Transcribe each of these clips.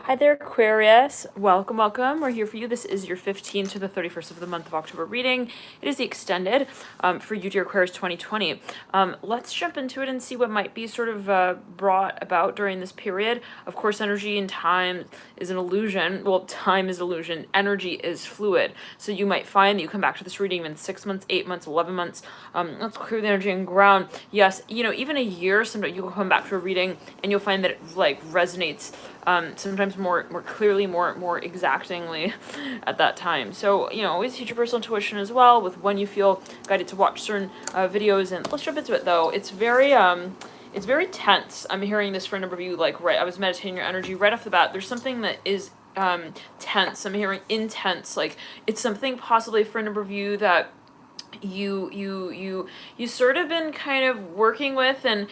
Hi there, Aquarius. Welcome, welcome. We're here for you. This is your 15th to the 31st of the month of October reading. It is the extended for you, dear Aquarius 2020. Let's jump into it and see what might be sort of brought about during this period. Of course, energy and time is an illusion. Well, time is illusion. Energy is fluid. So you might find that you come back to this reading in 6 months, 8 months, 11 months. Let's clear the energy and ground. Yes, even a year, sometimes you'll come back to a reading and you'll find that it resonates sometimes more clearly, more exactingly at that time. So, always use your personal intuition as well with when you feel guided to watch certain videos. And let's jump into it though. It's very tense. I'm hearing this for a number of you, I was meditating your energy right off the bat. There's something that is tense. I'm hearing intense. It's something possibly for a number of you that you sort of been kind of working with, and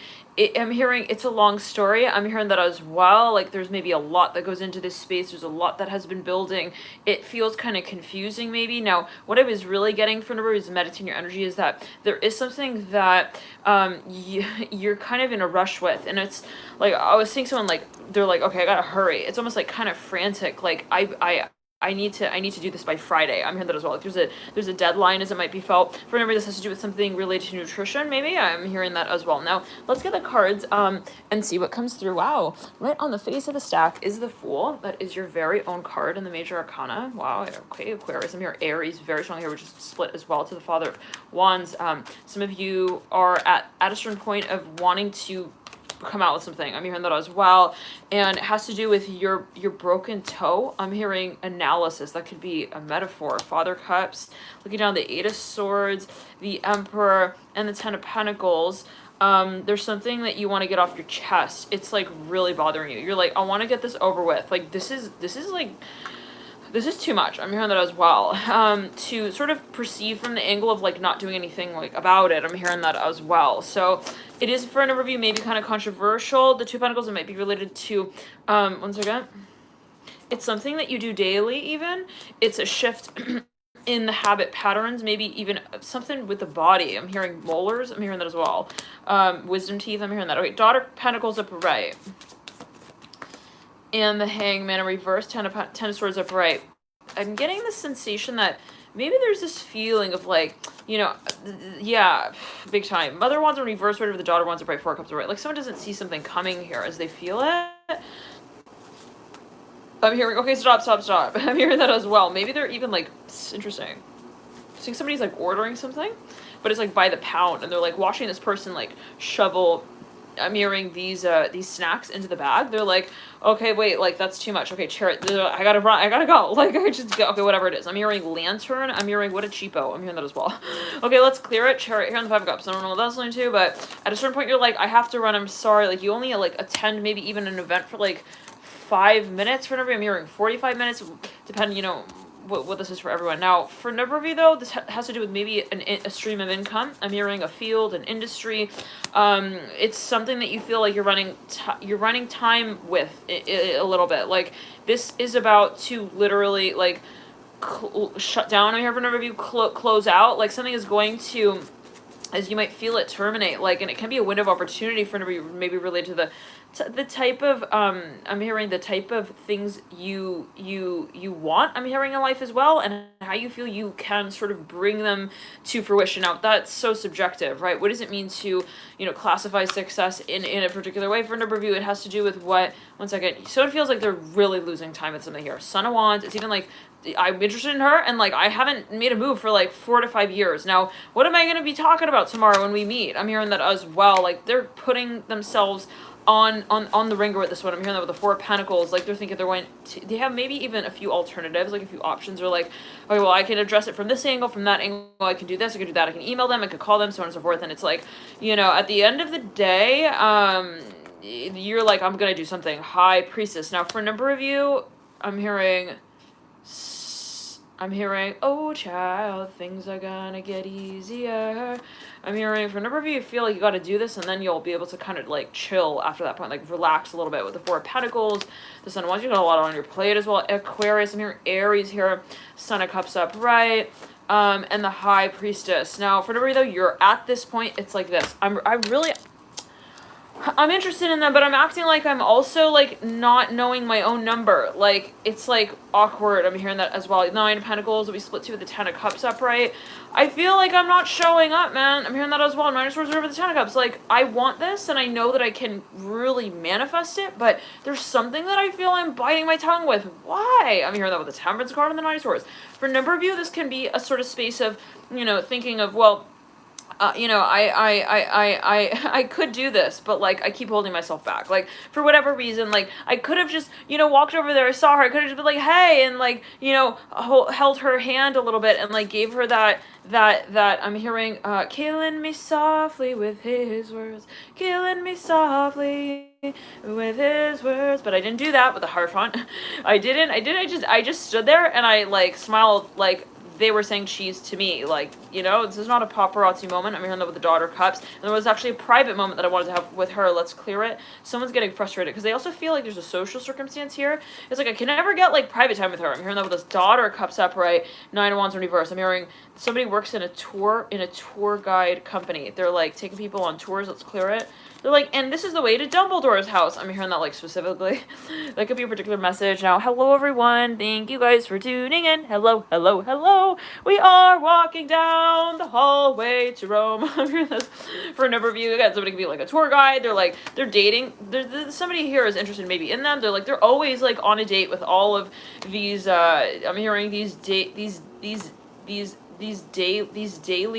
I'm hearing it's a long story. I'm hearing that as well. There's maybe a lot that goes into this space. There's a lot that has been building. It feels kind of confusing maybe. Now, what I was really getting from the is meditating your energy is that there is something that you're kind of in a rush with, and it's I was seeing someone they're okay, I gotta hurry. It's almost kind of frantic. I need to do this by Friday. I'm hearing that as well. There's a deadline, as it might be felt. For remember, this has to do with something related to nutrition, maybe. I'm hearing that as well. Now, let's get the cards and see what comes through. Wow. Right on the face of the stack is the Fool. That is your very own card in the Major Arcana. Wow. Okay, Aquarius. I'm here. Aries, very strong here, which is split as well to the Father of Wands. Some of you are at a certain point of wanting to come out with something. I'm hearing that as well, and it has to do with your broken toe. I'm hearing analysis. That could be a metaphor. Father Cups, looking down, the Eight of Swords, the Emperor, and the Ten of Pentacles. There's something that you want to get off your chest. It's really bothering you. You're I want to get this over with. This is too much. I'm hearing that as well. To sort of perceive from the angle of not doing anything about it. I'm hearing that as well. So it is for a number of you maybe kind of controversial. The Two of Pentacles, it might be related to, one second. It's something that you do daily even. It's a shift in the habit patterns, maybe even something with the body. I'm hearing molars. I'm hearing that as well. Wisdom teeth. I'm hearing that. Okay, Daughter of Pentacles upright. And the Hangman in reverse, Ten of Swords upright. I'm getting the sensation that maybe there's this feeling of yeah, big time. Mother Wands in reverse, whatever the Daughter Wands upright, Four Cups upright. Someone doesn't see something coming here as they feel it. I'm hearing, okay, stop. I'm hearing that as well. Maybe they're even interesting. I think somebody's ordering something, but it's by the pound, and they're watching this person shovel. I'm hearing these snacks into the bag. They're okay, wait, that's too much. Okay, Chariot, I gotta run, I gotta go. I just go. Okay, whatever it is. I'm hearing Lantern. I'm hearing what a cheapo. I'm hearing that as well. Okay, let's clear it. Chariot here on the Five of Cups. I don't know what that's linked to, but at a certain point, you're I have to run. I'm sorry. You only attend maybe even an event for 5 minutes for everybody. I'm hearing 45 minutes, depending, what this is for everyone. Now, for a number of you, though, this has to do with maybe a stream of income. I'm hearing a field, an industry. It's something that you feel you're running time with a little bit. This is about to literally, shut down. I'm here for a number of you, close out. Something is going to, as you might feel it, terminate. And it can be a window of opportunity for maybe related to the type of I'm hearing the type of things you want. I'm hearing in life as well, and how you feel you can sort of bring them to fruition. Now, that's so subjective, right? What does it mean to classify success in a particular way? For a number of you, it has to do with what. One second. So it feels like they're really losing time with something here. Son of Wands. It's even I'm interested in her, and I haven't made a move for 4 to 5 years. Now, what am I going to be talking about tomorrow when we meet? I'm hearing that as well. They're putting themselves on the ringer with this one. I'm hearing that with the Four of Pentacles. They're thinking they have maybe even a few alternatives, a few options, or okay, well, I can address it from this angle, from that angle, I can do this, I can do that, I can email them, I could call them, so on and so forth. And it's at the end of the day, you're I'm gonna do something. High Priestess. Now, for a number of you, I'm hearing, oh child, things are gonna get easier. I'm hearing for a number of you feel you gotta do this, and then you'll be able to kind of chill after that point, relax a little bit with the Four of Pentacles, the Sun of Wands. You got a lot on your plate as well. Aquarius, I'm hearing Aries here, Son of Cups upright, and the High Priestess. Now, for a number of you though, you're at this point, it's this. I'm really, I'm interested in them, but I'm acting like I'm also, like, not knowing my own number. Like, it's, like, awkward. I'm hearing that as well. 9 of Pentacles will be split 2 with the 10 of Cups upright. I feel like I'm not showing up, man. I'm hearing that as well. 9 of Swords over the 10 of Cups. Like, I want this, and I know that I can really manifest it, but there's something that I feel I'm biting my tongue with. Why? I'm hearing that with the Temperance card and the 9 of Swords. For a number of you, this can be a sort of space of, you know, thinking of, well, you know, I could do this, but, like, I keep holding myself back. Like, for whatever reason, like, I could have just, you know, walked over there, I saw her, I could have just been like, hey, and, like, you know, held her hand a little bit and, like, gave her that I'm hearing, killing me softly with his words, killing me softly with his words, but I didn't do that with the Hierophant. I just stood there and I, like, smiled, like, they were saying cheese to me. Like, you know, this is not a paparazzi moment. I'm hearing that with the Daughter of Cups. And there was actually a private moment that I wanted to have with her. Let's clear it. Someone's getting frustrated because they also feel like there's a social circumstance here. It's like I can never get, like, private time with her. I'm hearing that with this Daughter of Cups upright, 9 of Wands in reverse. I'm hearing somebody works in a tour guide company. They're, like, taking people on tours. Let's clear it. They're like, and this is the way to Dumbledore's house. I'm hearing that, like, specifically. That could be a particular message. Now, hello, everyone. Thank you guys for tuning in. Hello, hello, hello. We are walking down the hallway to Rome. I'm hearing this for a number of you. Again, somebody could be, like, a tour guide. They're, like, they're dating. Somebody here is interested maybe in them. They're, like, they're always, like, on a date with all of these, I'm hearing these daily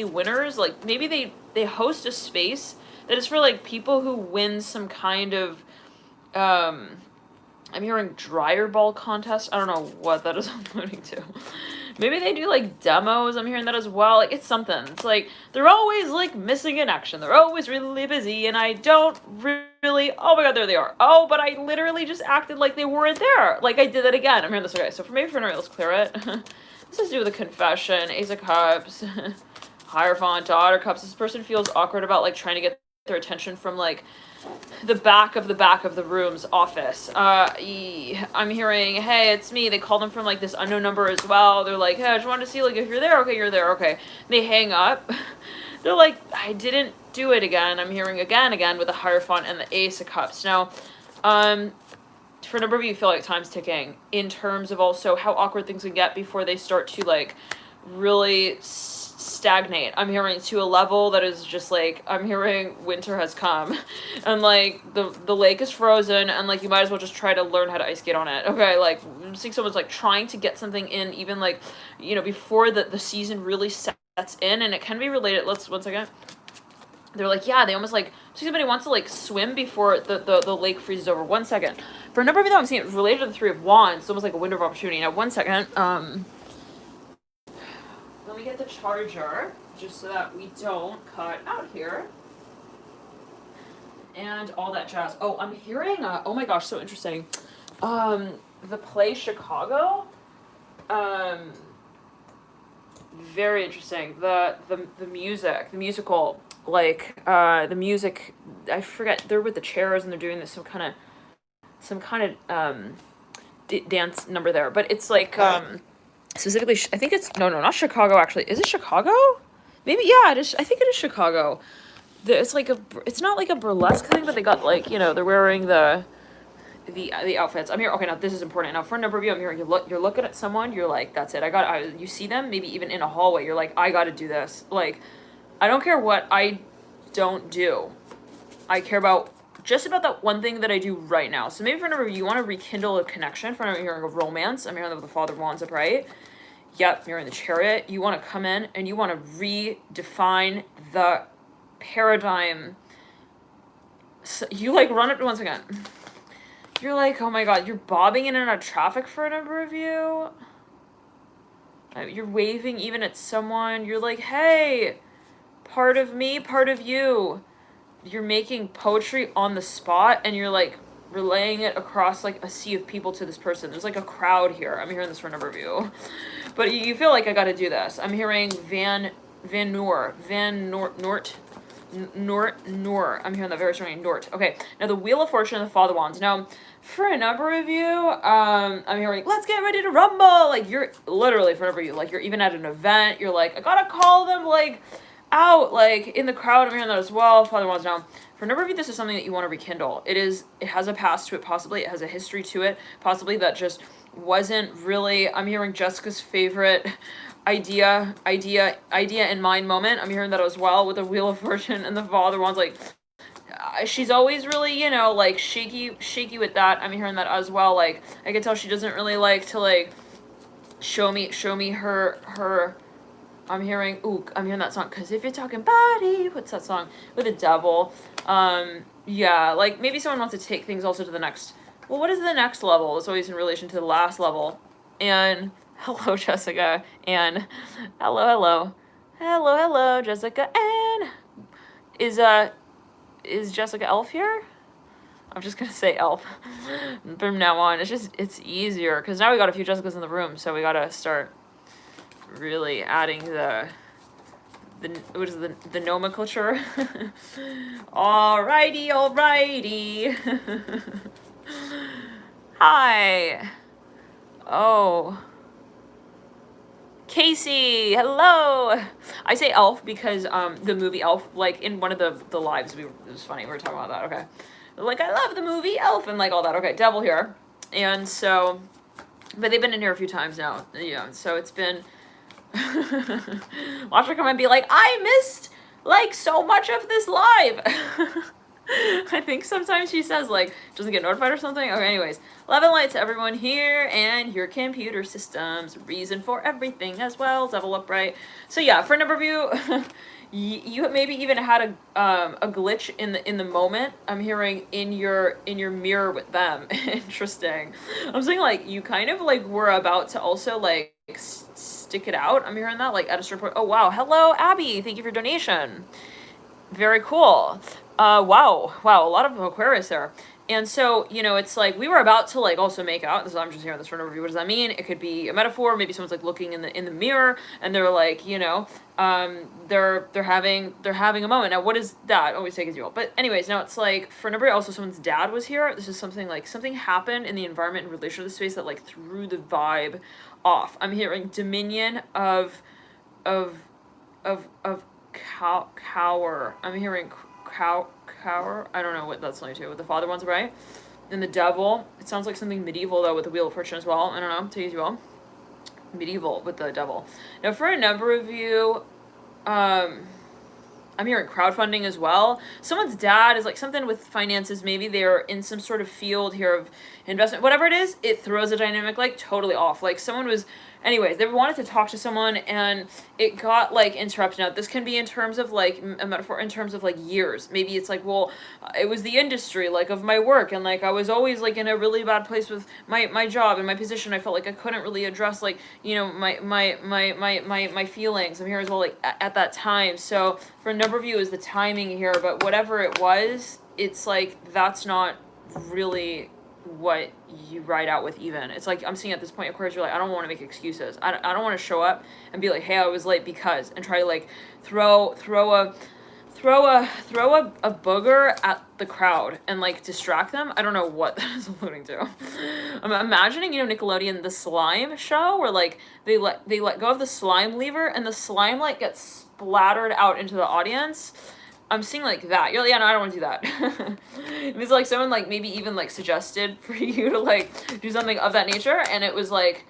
winners. Like, maybe they host a space that is for, like, people who win some kind of, I'm hearing dryer ball contest. I don't know what that is alluding to. Maybe they do, like, demos. I'm hearing that as well. Like, it's something. It's like, they're always, like, missing in action. They're always really busy, and I don't really, oh my god, there they are. Oh, but I literally just acted like they weren't there. Like, I did that again. I'm hearing this. Okay, so maybe for another, let's clear it. This has to do with a confession. Ace of Cups. Hierophant, Daughter of Cups. This person feels awkward about, like, trying to get their attention from, like, the back of the room's office. I'm hearing, hey, it's me. They call them from, like, this unknown number as well. They're like, hey, I just wanted to see, like, if you're there. Okay, you're there. Okay. They hang up. They're like, I didn't do it again. I'm hearing again with the Hierophant and the Ace of Cups. Now, for a number of you feel like time's ticking in terms of also how awkward things can get before they start to, like, really stagnate. I'm hearing to a level that is just, like, I'm hearing winter has come and, like, the lake is frozen and, like, you might as well just try to learn how to ice skate on it. Okay, like, I'm seeing someone's, like, trying to get something in even, like, you know, before the season really sets in, and it can be related. Let's, one second. They're like, yeah, they almost, like, somebody wants to, like, swim before the lake freezes over. 1 second. For a number of you, I'm seeing it related to the 3 of Wands. It's almost like a window of opportunity. Now, 1 second. Let me get the charger, just so that we don't cut out here. And all that jazz. Oh, I'm hearing, oh my gosh, so interesting. The play Chicago. Very interesting. The music, the musical, like, the music, I forget, they're with the chairs and they're doing this, some kind of dance number there. But it's like, specifically, I think it's, no, not Chicago, actually. Is it Chicago? Maybe, yeah, it is. I think it is Chicago. It's like it's not like a burlesque thing, but they got, like, you know, they're wearing the outfits. I'm here. Okay, now this is important. Now, for a number of you, I'm hearing you're looking at someone, you're like, that's it. You see them, maybe even in a hallway, you're like, I got to do this. Like, I don't care what I don't do. I care about just about that one thing that I do right now. So maybe for a number of you, you want to rekindle a connection. For a number of you, you're hearing a romance. I'm hearing that with the Father of Wands upright. Yep, you're in the Chariot. You want to come in and you want to redefine the paradigm. So you, like, run up to, once again. You're like, oh my god, you're bobbing in and out of traffic for a number of you. You're waving even at someone. You're like, hey, part of me, part of you. You're making poetry on the spot and you're, like, relaying it across, like, a sea of people to this person. There's, like, a crowd here. I'm hearing this for a number of you. But you feel like I gotta do this. I'm hearing Nort. I'm hearing that very strongly. Nort. Okay. Now the Wheel of Fortune and the Father of Wands. Now, for a number of you, I'm hearing, let's get ready to rumble. Like, you're literally, for a number of you, like, you're even at an event. You're like, I gotta call them, like, out, like, in the crowd. I'm hearing that as well. Father of Wands. Now, for For a number of you, this is something that you want to rekindle. It has a past to it, possibly. It has a history to it, possibly, that just wasn't really, I'm hearing Jessica's favorite idea in mind moment. I'm hearing that as well with the Wheel of Fortune and the Father Wands. Like, she's always really, you know, like shaky with that. I'm hearing that as well. Like, I can tell she doesn't really like to like show me her. I'm hearing that song, cause if you're talking body, what's that song with the devil? Yeah, like maybe someone wants to take things also to the next. Well, what is the next level? It's always in relation to the last level. And hello, Jessica. And hello, Jessica. And is Jessica Elf here? I'm just gonna say Elf from now on. It's easier because now we got a few Jessicas in the room, so we gotta start really adding the nomenclature. Alrighty. Hi. Oh. Casey, hello. I say Elf because the movie Elf, like in one of the lives, it was funny, we were talking about that. Okay. Like, I love the movie Elf and like all that. Okay, devil here. And so, but they've been in here a few times now. Yeah, so it's been watch her come and be like, I missed like so much of this live. I think sometimes she says like doesn't get notified or something. Okay, anyways, love and light to everyone here and your computer systems, reason for everything as well, devil upright. So yeah, for a number of you, you maybe even had a glitch in the moment. I'm hearing in your mirror with them. Interesting. I'm saying like you kind of like were about to also like stick it out. I'm hearing that like at a certain point. Oh wow, hello Abby, thank you for your donation. Very cool. Wow, a lot of Aquarius there. And so, you know, it's like we were about to like also make out. This is, I'm just hearing this for an overview. What does that mean? It could be a metaphor. Maybe someone's like looking in the mirror and they're like, you know, they're having a moment. Now, what is that? Always take as you will. But anyways, now it's like for number also someone's dad was here. This is something like something happened in the environment in relation to the space that like threw the vibe off. I'm hearing dominion of cower. I'm hearing cower. I don't know what that's linked to. With the Father Wands, right? And the devil. It sounds like something medieval though with the Wheel of Fortune as well. I don't know. Take as you will. Medieval with the devil. Now for a number of you, I'm hearing crowdfunding as well. Someone's dad is like something with finances. Maybe they're in some sort of field here of investment. Whatever it is, it throws a dynamic like totally off. Like someone was, anyways, they wanted to talk to someone and it got like interrupted. Now this can be in terms of like a metaphor in terms of like years. Maybe it's like, well, it was the industry like of my work and like I was always like in a really bad place with my job and my position. I felt like I couldn't really address like, you know, my feelings. I'm here as well like at that time. So for a number of you is the timing here, but whatever it was, it's like that's not really what you ride out with even. It's like I'm seeing at this point, of course, you're like, I don't want to make excuses. I don't want to show up and be like, hey, I was late because, and try to like throw a booger at the crowd and like distract them. I don't know what that is alluding to. I'm imagining, you know, Nickelodeon, the slime show where like they let go of the slime lever and the slime like gets splattered out into the audience. I'm seeing like that. You're like, yeah, no, I don't want to do that. It's like someone like maybe even like suggested for you to like do something of that nature, and it was like,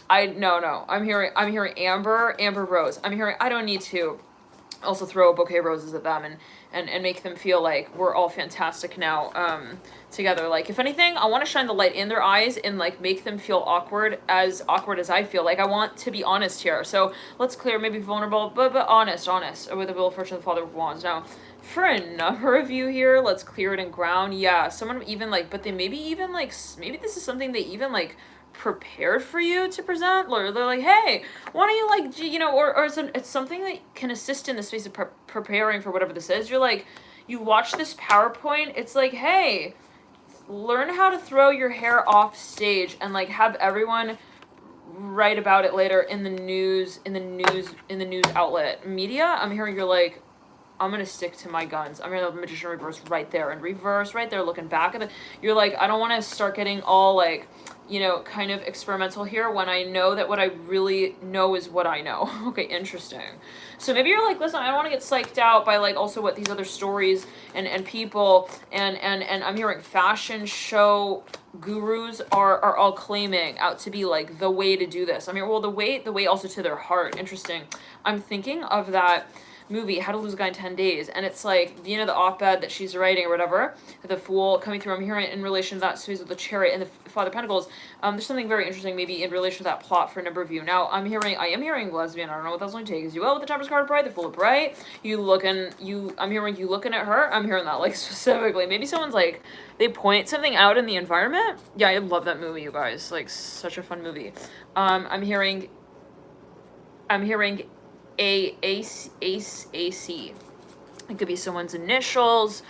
no. I'm hearing Amber Rose. I'm hearing I don't need to also throw a bouquet of roses at them and make them feel like we're all fantastic now together. Like if anything, I want to shine the light in their eyes and like make them feel awkward as I feel. Like I want to be honest here. So let's clear, maybe vulnerable, but honest with the Wheel of Fortune, the Father of Wands. Now for a number of you here, let's clear it and ground. Yeah, someone even like, but they maybe even like, maybe this is something they even like prepared for you to present, or they're like, hey, why don't you like, you know, or it's something that can assist in the space of preparing for whatever this is. You're like, you watch this PowerPoint, it's like, hey, learn how to throw your hair off stage and like have everyone write about it later in the news outlet media. I'm hearing you're like, I'm gonna stick to my guns. I'm hearing the Magician reverse right there, and reverse right there, looking back at it. You're like, I don't want to start getting all like, you know, kind of experimental here when I know that what I really know is what I know. Okay, interesting. So maybe you're like, listen, I don't want to get psyched out by like also what these other stories and people and I'm hearing fashion show gurus are all claiming out to be like the way to do this. I mean, well, the way also to their heart. Interesting. I'm thinking of that movie, How to Lose a Guy in 10 Days, and it's like, you know, the op-ed that she's writing or whatever, the Fool coming through. I'm hearing it in relation to that series of the Chariot and the Father of Pentacles. There's something very interesting maybe in relation to that plot for a number of you. Now, I am hearing lesbian. I don't know what that's going to take. Is you well with the Temperance card of Pride, the Fool of Pride. I'm hearing you looking at her. I'm hearing that like specifically. Maybe someone's like, they point something out in the environment. Yeah, I love that movie, you guys. Like, such a fun movie. I'm hearing AC. It could be someone's initials.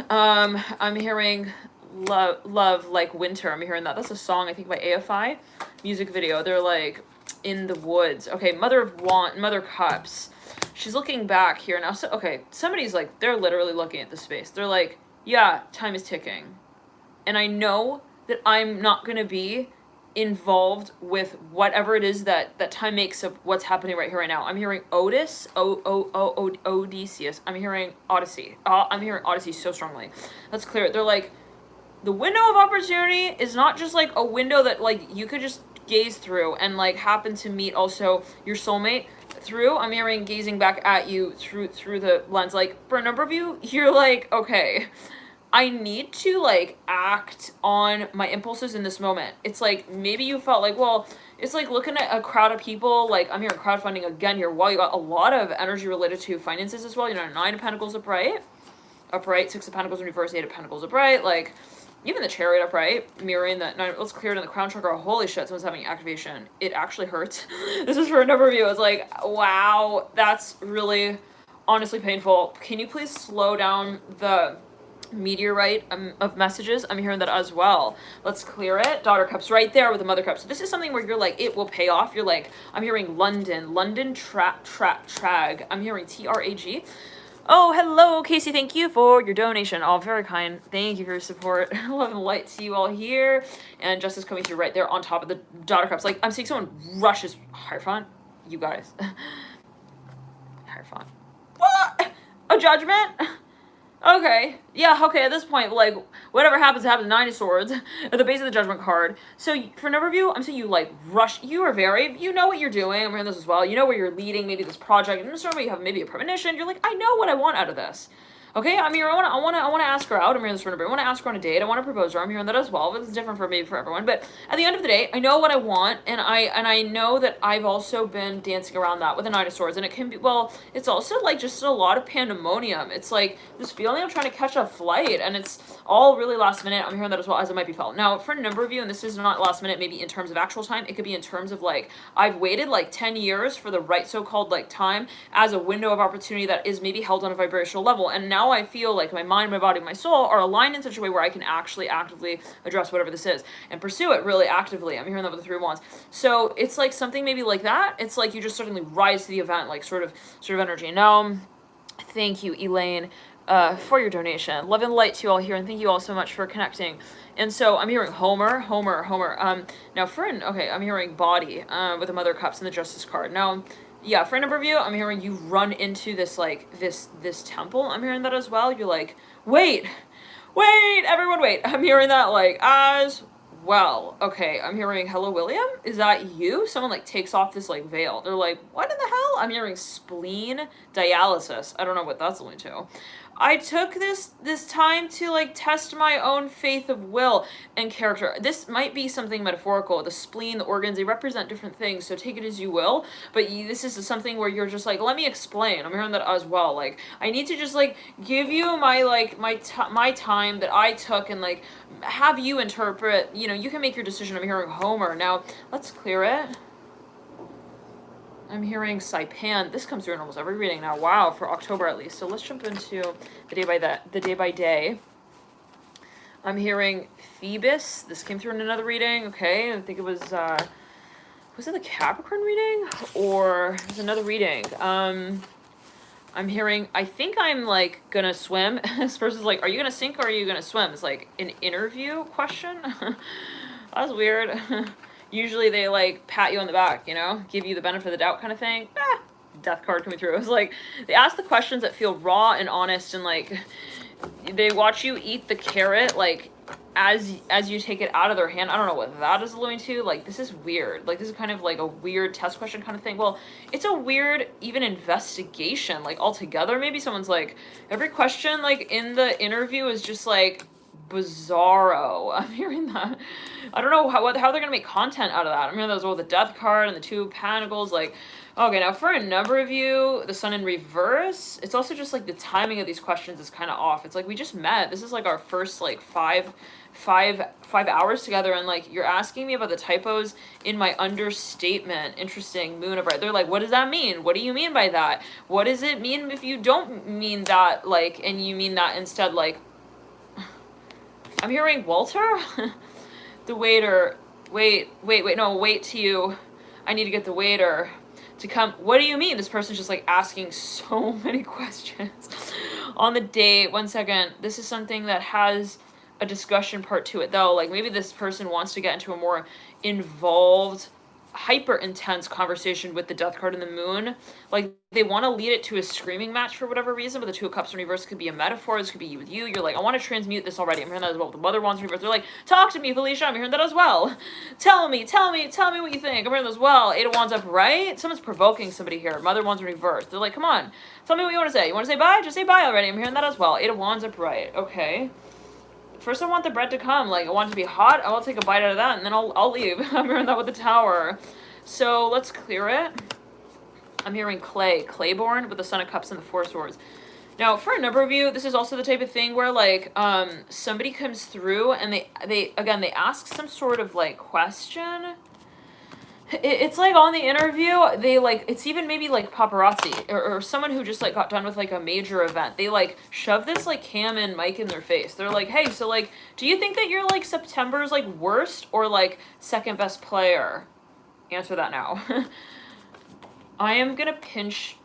I'm hearing love like winter. I'm hearing that. That's a song I think by AFI. Music video. They're like in the woods. Okay, Mother Cups. She's looking back here now. So okay, somebody's like, they're literally looking at the space. They're like, yeah, time is ticking. And I know that I'm not gonna be involved with whatever it is that time makes of what's happening right here right now. I'm hearing Odysseus. I'm hearing Odyssey. I'm hearing Odyssey so strongly. Let's clear it. They're like, the window of opportunity is not just like a window that like you could just gaze through and like happen to meet also your soulmate through. I'm hearing gazing back at you through the lens. Like for a number of you, you're like, okay, I need to like act on my impulses in this moment. It's like maybe you felt like, well, it's like looking at a crowd of people. Like I'm hearing crowdfunding again here. Well, you got a lot of energy related to finances as well. You know, 9 of Pentacles upright, 6 of Pentacles in reverse, 8 of Pentacles upright. Like even the Chariot upright, mirroring that. No, let's clear it in the crown chakra. Holy shit, someone's having activation. It actually hurts. This is for a number of you. It's like, wow, that's really honestly painful. Can you please slow down the meteorite of messages? I'm hearing that as well. Let's clear it. Daughter Cups right there with the Mother Cups. So this is something where you're like, it will pay off. You're like, I'm hearing London Trag. I'm hearing TRAG. Oh, hello, Casey. Thank you for your donation. Oh, very kind. Thank you for your support. Love and light to you all here. And justice coming through right there on top of the Daughter Cups. Like, I'm seeing someone rushes. Hierophant? You guys. Hierophant. What? A judgment? Okay. Yeah, okay, at this point, like, whatever happens, 9 of Swords at the base of the Judgment card. So, for a number of you, I'm saying you, like, rush. You are you know what you're doing. I'm hearing this as well. You know where you're leading, maybe this project. And this you have maybe a premonition. You're like, I know what I want out of this. Okay, I mean, I want to ask her out. I'm hearing this for number. I want to ask her on a date. I want to propose her. I'm hearing that as well. But it's different for maybe for everyone. But at the end of the day, I know what I want, and I know that I've also been dancing around that with the 9 of Swords, and it can be, well, it's also like just a lot of pandemonium. It's like this feeling of trying to catch a flight, and it's all really last minute. I'm hearing that as well, as it might be felt. Now, for a number of you, and this is not last minute, maybe in terms of actual time, it could be in terms of like I've waited like 10 years for the right so-called like time as a window of opportunity that is maybe held on a vibrational level, and now I feel like my mind, my body, my soul are aligned in such a way where I can actually actively address whatever this is and pursue it really actively. I'm hearing that with the 3 of Wands. So it's like something maybe like that. It's like you just suddenly rise to the event, like sort of energy. Now, thank you, Elaine, for your donation. Love and light to you all here, and thank you all so much for connecting. And so I'm hearing Homer. Now okay, I'm hearing body with the Mother of Cups and the Justice card. Now, yeah, for a number of you, I'm hearing you run into this, like, this temple. I'm hearing that as well. You're like, wait, everyone wait. I'm hearing that, like, as well. Okay, I'm hearing, hello, William? Is that you? Someone, like, takes off this, like, veil. They're like, what in the hell? I'm hearing spleen dialysis. I don't know what that's linked to. I took this time to like test my own faith of will and character. This might be something metaphorical. The spleen, the organs, they represent different things, so take it as you will. But this is something where you're just like, let me explain. I'm hearing that as well. Like, I need to just like give you my like my time that I took and like have you interpret. You know, you can make your decision. I'm hearing Homer. Now, let's clear it. I'm hearing Saipan. This comes through in almost every reading now. Wow, for October at least. So let's jump into the day by day. I'm hearing Phoebus. This came through in another reading. Okay, I think it was it the Capricorn reading? Or it was another reading. I'm hearing, I think I'm like gonna swim. This person's like, are you gonna sink or are you gonna swim? It's like an interview question. That's weird. Usually they like pat you on the back, you know, give you the benefit of the doubt kind of thing. Death card coming through. It was like they ask the questions that feel raw and honest, and like they watch you eat the carrot like as you take it out of their hand. I don't know what that is alluding to. Like, this is weird. Like, this is kind of like a weird test question kind of thing. Well, it's a weird even investigation, like, altogether. Maybe someone's like, every question like in the interview is just like bizarro. I'm hearing that. I don't know how they're gonna make content out of that. I'm hearing those, the death card and the 2 of Pentacles, like, okay, now for a number of you, the Sun in reverse, it's also just like the timing of these questions is kind of off. It's like we just met. This is like our first like five hours together, and like you're asking me about the typos in my understatement. Interesting. Moon upright. They're like, what does that mean? What do you mean by that? What does it mean if you don't mean that, like, and you mean that instead? Like, I'm hearing Walter. The waiter. Wait, no, wait to you. I need to get the waiter to come. What do you mean? This person's just like asking so many questions on the date. 1 second. This is something that has a discussion part to it, though. Like, maybe this person wants to get into a more involved, hyper intense conversation with the death card and the moon. Like, they want to lead it to a screaming match for whatever reason, but the 2 of Cups in reverse could be a metaphor. This could be you with you. You're like, I want to transmute this already. I'm hearing that as well. The Mother Wands in reverse. They're like, talk to me, Felicia. I'm hearing that as well. Tell me what you think. I'm hearing that as well. 8 of Wands upright. Someone's provoking somebody here. Mother Wands in reverse. They're like, come on. Tell me what you want to say. You want to say bye? Just say bye already. I'm hearing that as well. 8 of Wands upright. Okay. First, I want the bread to come. Like, I want it to be hot. I'll take a bite out of that, and then I'll leave. I'm hearing that with the Tower. So let's clear it. I'm hearing Clayborn with the Sun of Cups and the 4 Swords. Now, for a number of you, this is also the type of thing where like somebody comes through and they ask some sort of like question. It's like on the interview, they like, it's even maybe like paparazzi or someone who just like got done with like a major event. They like shove this like cam and mic in their face. They're like, hey, so like, do you think that you're like September's like worst or like second best player? Answer that now. I am gonna pinch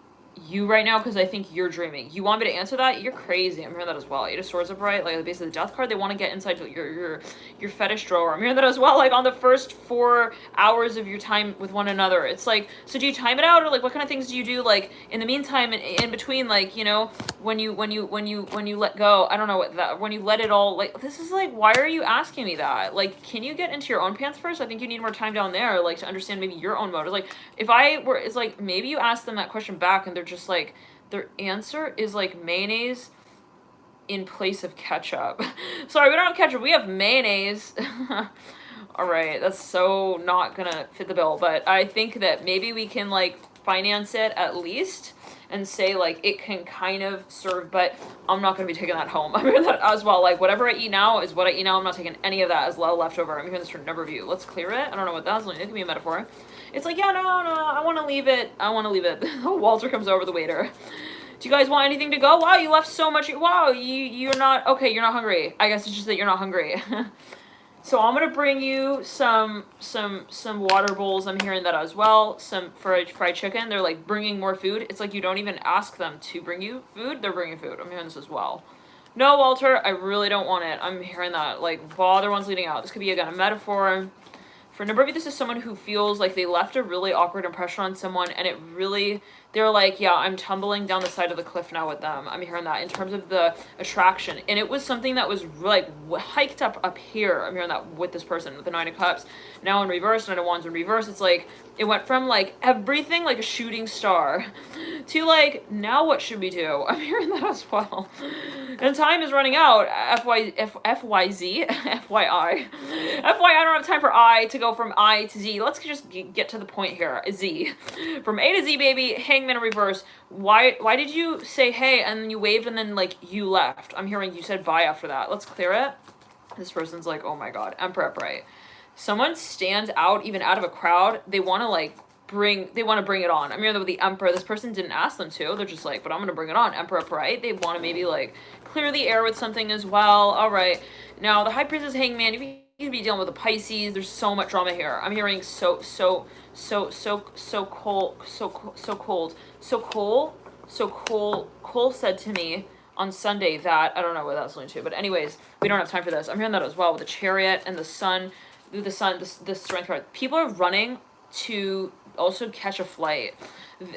you right now because I think you're dreaming. You want me to answer that? You're crazy. I'm hearing that as well. 8 of Swords upright, like the base of the death card. They want to get inside your fetish drawer. I'm hearing that as well. Like on the first 4 hours of your time with one another. It's like, so do you time it out, or like what kind of things do you do like in the meantime, in between, like, you know, when you let go? I don't know what that, when you let it all, like, this is like, why are you asking me that? Like, can you get into your own pants first? I think you need more time down there, like, to understand maybe your own motives. Like, if I were, it's like maybe you ask them that question back and they're just like, their answer is like mayonnaise in place of ketchup. Sorry, we don't have ketchup, we have mayonnaise. All right, that's so not gonna fit the bill, but I think that maybe we can like finance it at least and say like it can kind of serve, but I'm not gonna be taking that home. I'm hearing that as well. Like, whatever I eat now is what I eat now. I'm not taking any of that as leftover. I'm hearing this from a number of you. Let's clear it. I don't know what that's like. It can be a metaphor. It's like, yeah, no, I want to leave it. Walter comes over, the waiter. Do you guys want anything to go? Wow, you left so much. Wow, you're not, okay, you're not hungry. I guess it's just that you're not hungry. So I'm gonna bring you some water bowls. I'm hearing that as well. Some fried chicken. They're like bringing more food. It's like you don't even ask them to bring you food. They're bringing food. I'm hearing this as well. No, Walter, I really don't want it. I'm hearing that. Like, father one's leading out. This could be, again, a metaphor. For a number of you, this is someone who feels like they left a really awkward impression on someone, and it really, they're like, yeah, I'm tumbling down the side of the cliff now with them. I'm hearing that in terms of the attraction. And it was something that was like hiked up here. I'm hearing that with this person, with the 9 of Cups. Now in reverse, 9 of Wands in reverse, it's like, it went from like everything like a shooting star to like, now what should we do? I'm hearing that as well. And time is running out. FYZ, FYI. I don't have time for I to go from I to Z. Let's just get to the point here. Z. From A to Z, baby. Hangman in reverse. Why did you say hey and then you waved and then like you left? I'm hearing you said bye after that. Let's clear it. This person's like, oh my god. Emperor upright. Someone stands out even out of a crowd. They want to bring it on. I'm hearing that with the Emperor. This person didn't ask them to. They're just like, but I'm going to bring it on. Emperor upright. They want to maybe like clear the air with something as well. All right. Now the High Priestess Hangman. You could be dealing with the Pisces. There's so much drama here. I'm hearing so cool. Cole said to me on Sunday that, I don't know what that's linked to, but anyways, we don't have time for this. I'm hearing that as well with the Chariot and the Sun. the sun, the strength card. People are running to also catch a flight.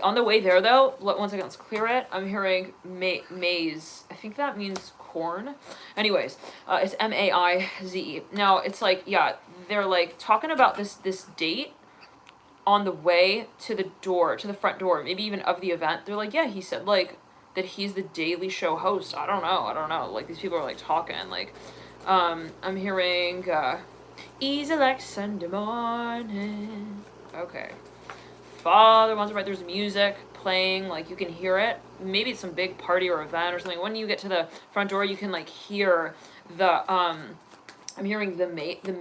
On the way there, though, one second, let's clear it. I'm hearing maize. I think that means corn. Anyways, it's M-A-I-Z-E. Now, it's like, yeah, they're like talking about this date on the way to the front door, maybe even of the event. They're like, yeah, he said like that he's the Daily Show host. I don't know. Like, these people are like talking, like, I'm hearing, easy like Sunday morning. Okay. Father wants to write, there's music playing, like you can hear it. Maybe it's some big party or event or something. When you get to the front door, you can like hear the, I'm hearing the maiden.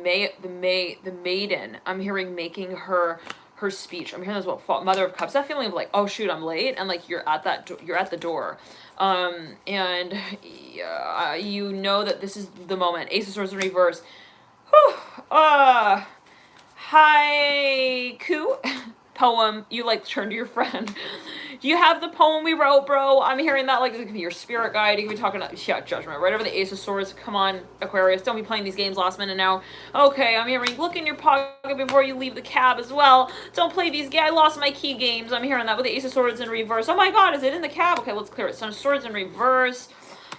I'm hearing making her speech. I'm hearing as well, Mother of Cups. That feeling of like, oh shoot, I'm late, and like you're at the door, and you know that this is the moment. Ace of Swords in reverse. Whew. Haiku poem. You like turn to your friend. Do you have the poem we wrote, bro? I'm hearing that like it could be your spirit guide. You could be talking to, yeah, judgment. Right over the Ace of Swords. Come on, Aquarius. Don't be playing these games last minute now. Okay, I'm hearing look in your pocket before you leave the cab as well. Don't play these games. I lost my key games. I'm hearing that with the Ace of Swords in reverse. Oh my god, is it in the cab? Okay, let's clear it. Son of Swords in reverse.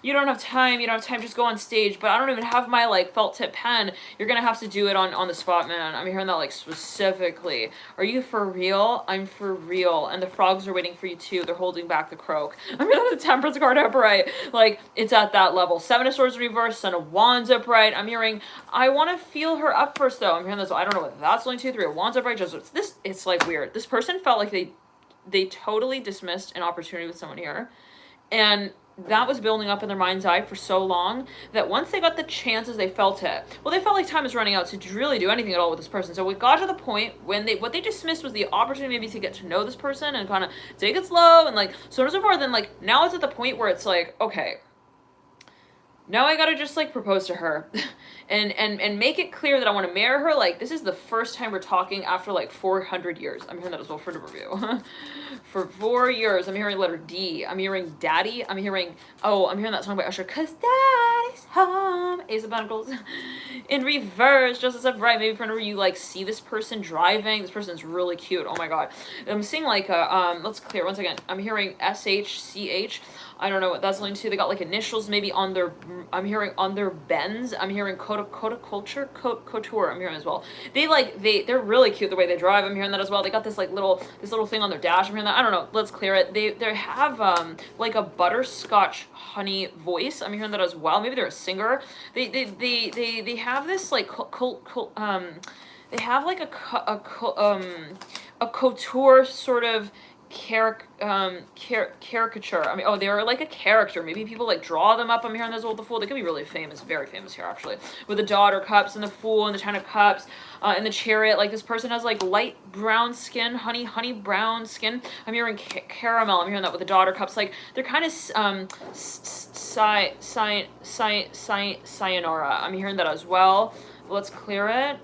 You don't have time, just go on stage, but I don't even have my, like, felt tip pen. You're gonna have to do it on the spot, man. I'm hearing that, like, specifically. Are you for real? I'm for real. And the frogs are waiting for you, too. They're holding back the croak. I'm hearing the Temperance card upright. Like, it's at that level. Seven of Swords in reverse, Son of Wands upright. I'm hearing, I want to feel her up first, though. I'm hearing this, I don't know what that's only 2, 3 of Wands upright. Just, it's, like, weird. This person felt like they totally dismissed an opportunity with someone here. And that was building up in their mind's eye for so long that once they got the chances, they felt it. Well, they felt like time was running out to really do anything at all with this person. So it got to the point when what they dismissed was the opportunity maybe to get to know this person and kind of take it slow and like so on and so forth. And like now it's at the point where it's like, okay, now I gotta just like propose to her and make it clear that I want to marry her. Like this is the first time we're talking after like 400 years. I'm hearing that as well for the review. For 4 years, I'm hearing letter D. I'm hearing daddy. I'm hearing that song by Usher, 'Cause Daddy's Home. Ace of Pentacles. In reverse, Justice of Right. Maybe whenever you like see this person driving, this person's really cute. Oh my god. I'm seeing like let's clear once again. I'm hearing SHCH. I don't know what that's linked to. They got like initials maybe on their, I'm hearing on their Benz. I'm hearing couture. I'm hearing as well. They're really cute the way they drive. I'm hearing that as well. They got this little thing on their dash. I'm hearing that. I don't know. Let's clear it. They have like a butterscotch honey voice. I'm hearing that as well. Maybe they're a singer. They have this like they have like a couture sort of caricature. I mean, they're like a character. Maybe people like draw them up. I'm hearing this with the Fool. They could be really famous, very famous here actually. With the Daughter Cups and the Fool and the Ten of Cups and the Chariot. Like this person has like light brown skin, honey brown skin. I'm hearing caramel. I'm hearing that with the Daughter Cups. Like they're kind of sayonara. I'm hearing that as well. Let's clear it.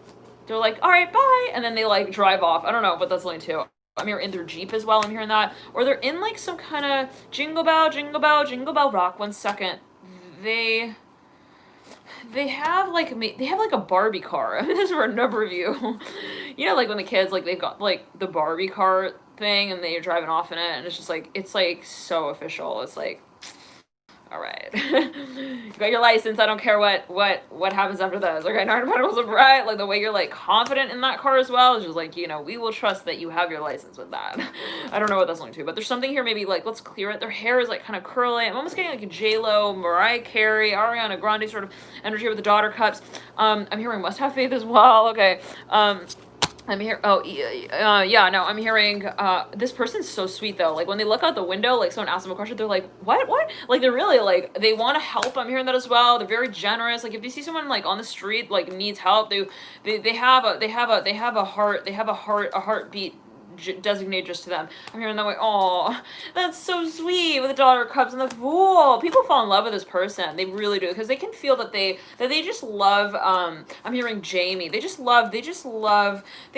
They're like, all right, bye, and then they like drive off. I don't know, but that's only 2. I'm hearing in their Jeep as well. I'm hearing that. Or they're in like some kind of jingle bell rock. 1 second. They have like a Barbie car. I mean, this is for a number of you. You know, like when the kids like they've got like the Barbie car thing and they're driving off in it and it's just like it's like so official. It's like, all right, you got your license. I don't care what happens after this. Okay, Nine of Pentacles is right. Like the way you're like confident in that car as well is just like, you know, we will trust that you have your license with that. I don't know what that's linked to, but there's something here. Maybe like let's clear it. Their hair is like kind of curly. I'm almost getting like a J-Lo, Mariah Carey, Ariana Grande sort of energy with the Daughter Cups. I'm hearing Must Have Faith as well. Okay. I'm here. I'm hearing, this person's so sweet though. Like when they look out the window, like someone asks them a question, they're like, what? Like they're really like, they want to help. I'm hearing that as well. They're very generous. Like if you see someone like on the street, like needs help, they have a heartbeat designated just to them. I'm hearing that way, oh, that's so sweet, with the Daughter of Cups and the Fool. People fall in love with this person. They really do, because they can feel that they just love, I'm hearing Jamie. They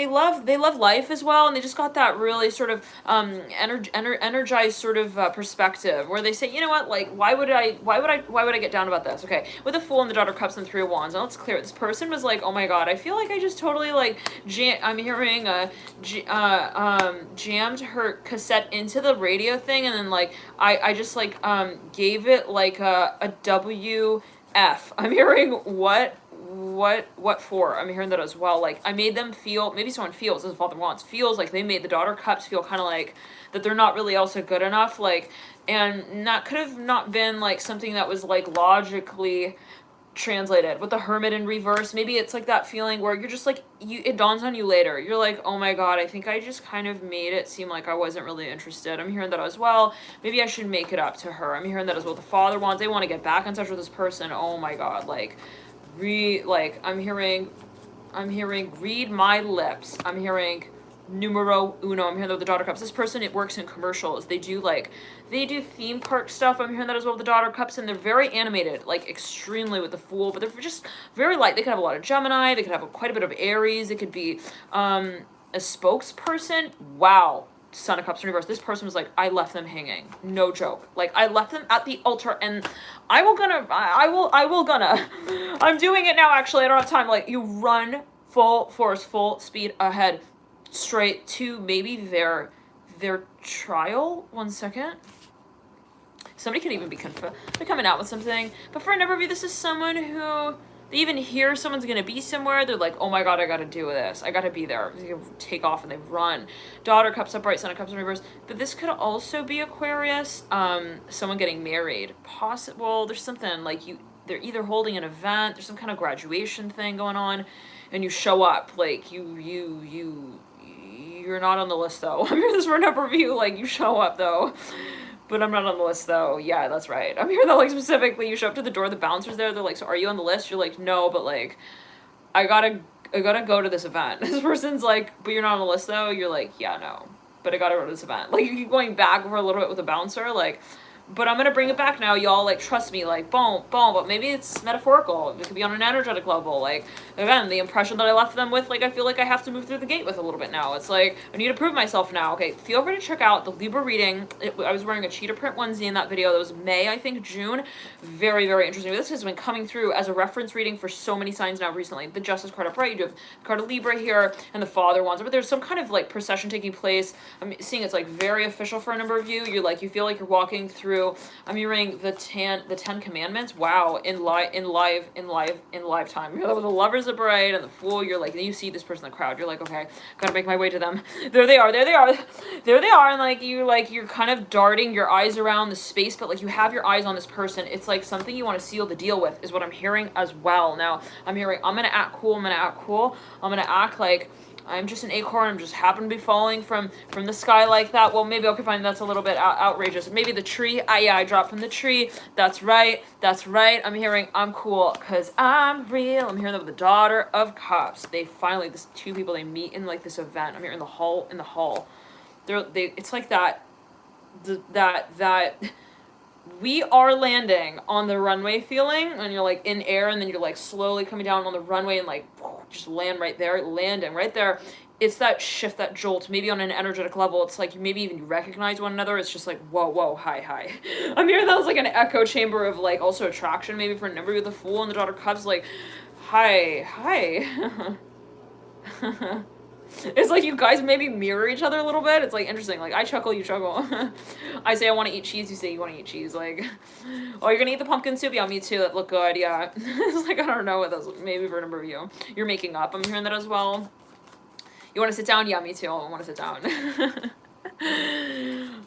love life as well, and they just got that really sort of energized sort of perspective where they say, you know what, like, why would I get down about this? Okay, with the Fool and the Daughter of Cups and the Three of Wands, now let's clear it. This person was like, oh my god, I feel like I just totally like I'm hearing jammed her cassette into the radio thing, and then like I just like gave it like a WF. I'm hearing what for? I'm hearing that as well. Like, I made them feel, maybe someone feels, as the Father Wants, feels like they made the Daughter of Cups feel kind of like that they're not really also good enough, like, and that could have not been like something that was like logically translated. With the Hermit in reverse, maybe it's like that feeling where you're just like, it dawns on you later, you're like, oh my god, I think I just kind of made it seem like I wasn't really interested. I'm hearing that as well. Maybe I should make it up to her. I'm hearing that as well. The Father Wants, they want to get back in touch with this person. Oh my god, like, I'm hearing read my lips. I'm hearing numero uno. I'm hearing that with the Daughter of Cups. This person, it works in commercials. They do theme park stuff. I'm hearing that as well with the Daughter of Cups, and they're very animated, like extremely with the Fool, but they're just very light. They could have a lot of Gemini. They could have quite a bit of Aries. It could be a spokesperson. Wow. Son of Cups in reverse. This person was like, I left them hanging. No joke. Like, I left them at the altar, and I'm doing it now, actually. I don't have time. Like, you run full force, full speed ahead, straight to maybe their trial. 1 second. Somebody could even be coming out with something. But for a number of you, this is someone who, they even hear someone's going to be somewhere. They're like, oh my god, I got to do this. I got to be there. They take off and they run. Daughter of Cups upright, Son of Cups in reverse. But this could also be Aquarius. Someone getting married. Well, there's something like they're either holding an event. There's some kind of graduation thing going on. And you show up. Like, you're not on the list, though. I'm hearing this for a number of you. Like, you show up, though. But I'm not on the list, though. Yeah, that's right. I'm hearing that, like, specifically, you show up to the door, the bouncer's there, they're like, so are you on the list? You're like, no, but, like, I gotta go to this event. This person's like, but you're not on the list, though? You're like, yeah, no, but I gotta go to this event. Like, you keep going back for a little bit with the bouncer, like, but I'm gonna bring it back now, y'all, like, trust me, like, boom, boom, but maybe it's metaphorical, it could be on an energetic level, like, again, the impression that I left them with, like, I feel like I have to move through the gate with a little bit now. It's like, I need to prove myself now. Okay, feel free to check out the Libra reading. I was wearing a cheetah print onesie in that video. That was May, I think, June. Very, very interesting. This has been coming through as a reference reading for so many signs now recently. The Justice card upright, you do have the card of Libra here, and the Father Wands, but there's some kind of, like, procession taking place. I'm seeing it's, like, very official for a number of you. You're, like, you feel like you're walking through, I'm hearing the 10 Commandments. Wow, in lifetime. You're with the Lovers upright and the Fool. You're like, then you see this person in the crowd. You're like, okay, gotta make my way to them. There they are. And like you're kind of darting your eyes around the space, but like you have your eyes on this person. It's like something you want to seal the deal with, is what I'm hearing as well. Now I'm hearing, I'm gonna act cool. I'm gonna act like I'm just an acorn. I'm just happen to be falling from the sky like that. Well, maybe, okay, fine, that's a little bit outrageous. Maybe the tree. Yeah, I dropped from the tree. That's right. I'm hearing I'm cool because I'm real. I'm hearing that with the Daughter of Cups. They finally, this two people, they meet in like this event. I'm hearing the hall. It's like that we are landing on the runway feeling, and you're like in air, and then you're like slowly coming down on the runway and like just landing right there. It's that shift, that jolt, maybe on an energetic level. It's like maybe even you recognize one another. It's just like, whoa, hi. I'm hearing that was like an echo chamber of like also attraction, maybe for a number with the Fool and the Daughter of Cups, like, hi. It's like you guys maybe mirror each other a little bit. It's like interesting. Like I chuckle, you chuckle. I say I want to eat cheese, you say you want to eat cheese. Like, oh, you're gonna eat the pumpkin soup? Yeah, me too. That look good. Yeah. It's like I don't know what that's. Maybe for a number of you, you're making up. I'm hearing that as well. You want to sit down? Yeah, me too. I want to sit down.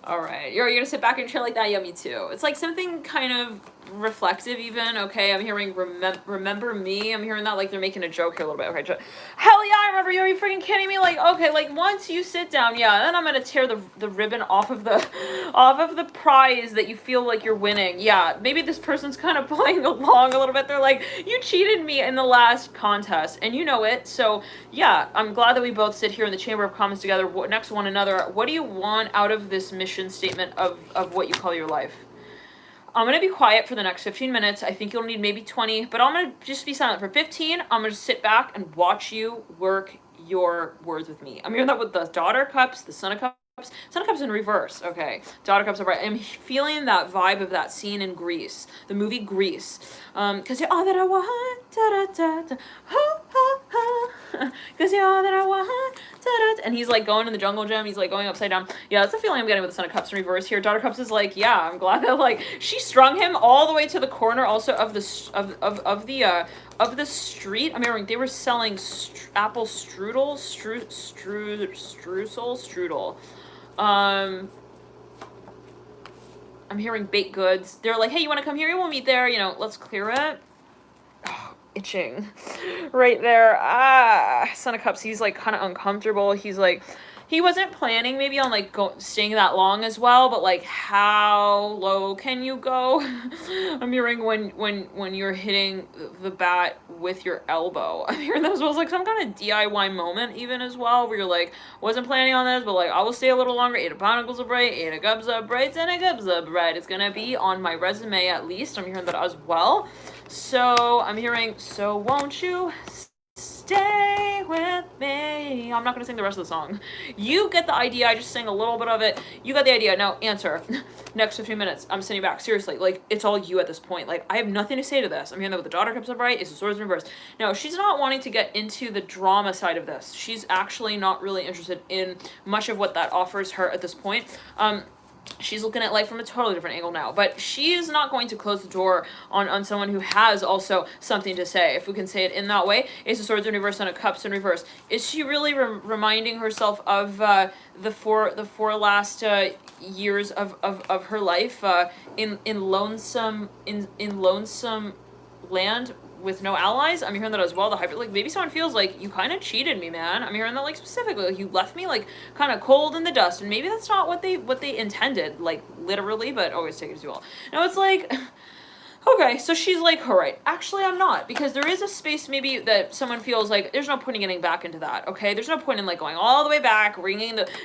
All right. You're gonna sit back and chill like that? Yeah, me too. It's like something kind of reflective even, okay? I'm hearing remember me. I'm hearing that like they're making a joke here a little bit. Okay, hell yeah, I remember you. Are you freaking kidding me? Like, okay, like once you sit down, yeah, then I'm gonna tear the ribbon off of the prize that you feel like you're winning. Yeah, maybe this person's kind of playing along a little bit. They're like, you cheated me in the last contest, and you know it. So yeah, I'm glad that we both sit here in the Chamber of Commons together next to one another. What do you want out of this mission statement of what you call your life? I'm going to be quiet for the next 15 minutes. I think you'll need maybe 20, but I'm going to just be silent for 15. I'm going to sit back and watch you work your words with me. I'm hearing that with the Daughter of Cups, the Son of Cups. Son of Cups in reverse. Okay. Daughter of Cups upright. I'm feeling that vibe of that scene in Grease, the movie Grease. Cause you're all that I want, da da da da, ha ha ha. Cause you're all that I want, da da. And he's like going in the jungle gym. He's like going upside down. Yeah, that's the feeling I'm getting with the Son of Cups in reverse here. Daughter of Cups is like, yeah, I'm glad that like she strung him all the way to the corner. Also of the of the street. I'm hearing they were selling apple strudel, strudel. I'm hearing baked goods. They're like, hey, you want to come here? We'll meet there. You know, let's clear it. Oh, itching. Right there. Son of Cups, he's like kind of uncomfortable. He's like, he wasn't planning maybe on like staying that long as well, but like how low can you go? I'm hearing when you're hitting the bat with your elbow. I'm hearing that as well as like some kind of DIY moment even as well, where you're like, wasn't planning on this, but like I will stay a little longer. 8 of Pentacles of bright, 8 of Cups of bright, 10 of Cups of bright. It's gonna be on my resume at least. I'm hearing that as well. So I'm hearing, so won't you stay with me? I'm not going to sing the rest of the song. You get the idea. I just sang a little bit of it. You got the idea. Now answer. Next 15 minutes. I'm sitting back. Seriously. Like, it's all you at this point. Like, I have nothing to say to this. I'm hearing that with the Daughter Cups upright. It's the Swords in reverse. No, she's not wanting to get into the drama side of this. She's actually not really interested in much of what that offers her at this point. She's looking at life from a totally different angle now, but she is not going to close the door on someone who has also something to say, if we can say it in that way. Ace of Swords in reverse, Son of Cups in reverse. Is she really reminding herself of the four last years of her life in lonesome land with no allies? I'm hearing that as well. The hybrid, like maybe someone feels like you kind of cheated me, man. I'm hearing that like specifically, like you left me like kind of cold in the dust, and maybe that's not what they intended, like literally, but always take it as well. Now it's like, okay, so she's like, all right, actually I'm not, because there is a space maybe that someone feels like there's no point in getting back into that, okay? There's no point in like going all the way back,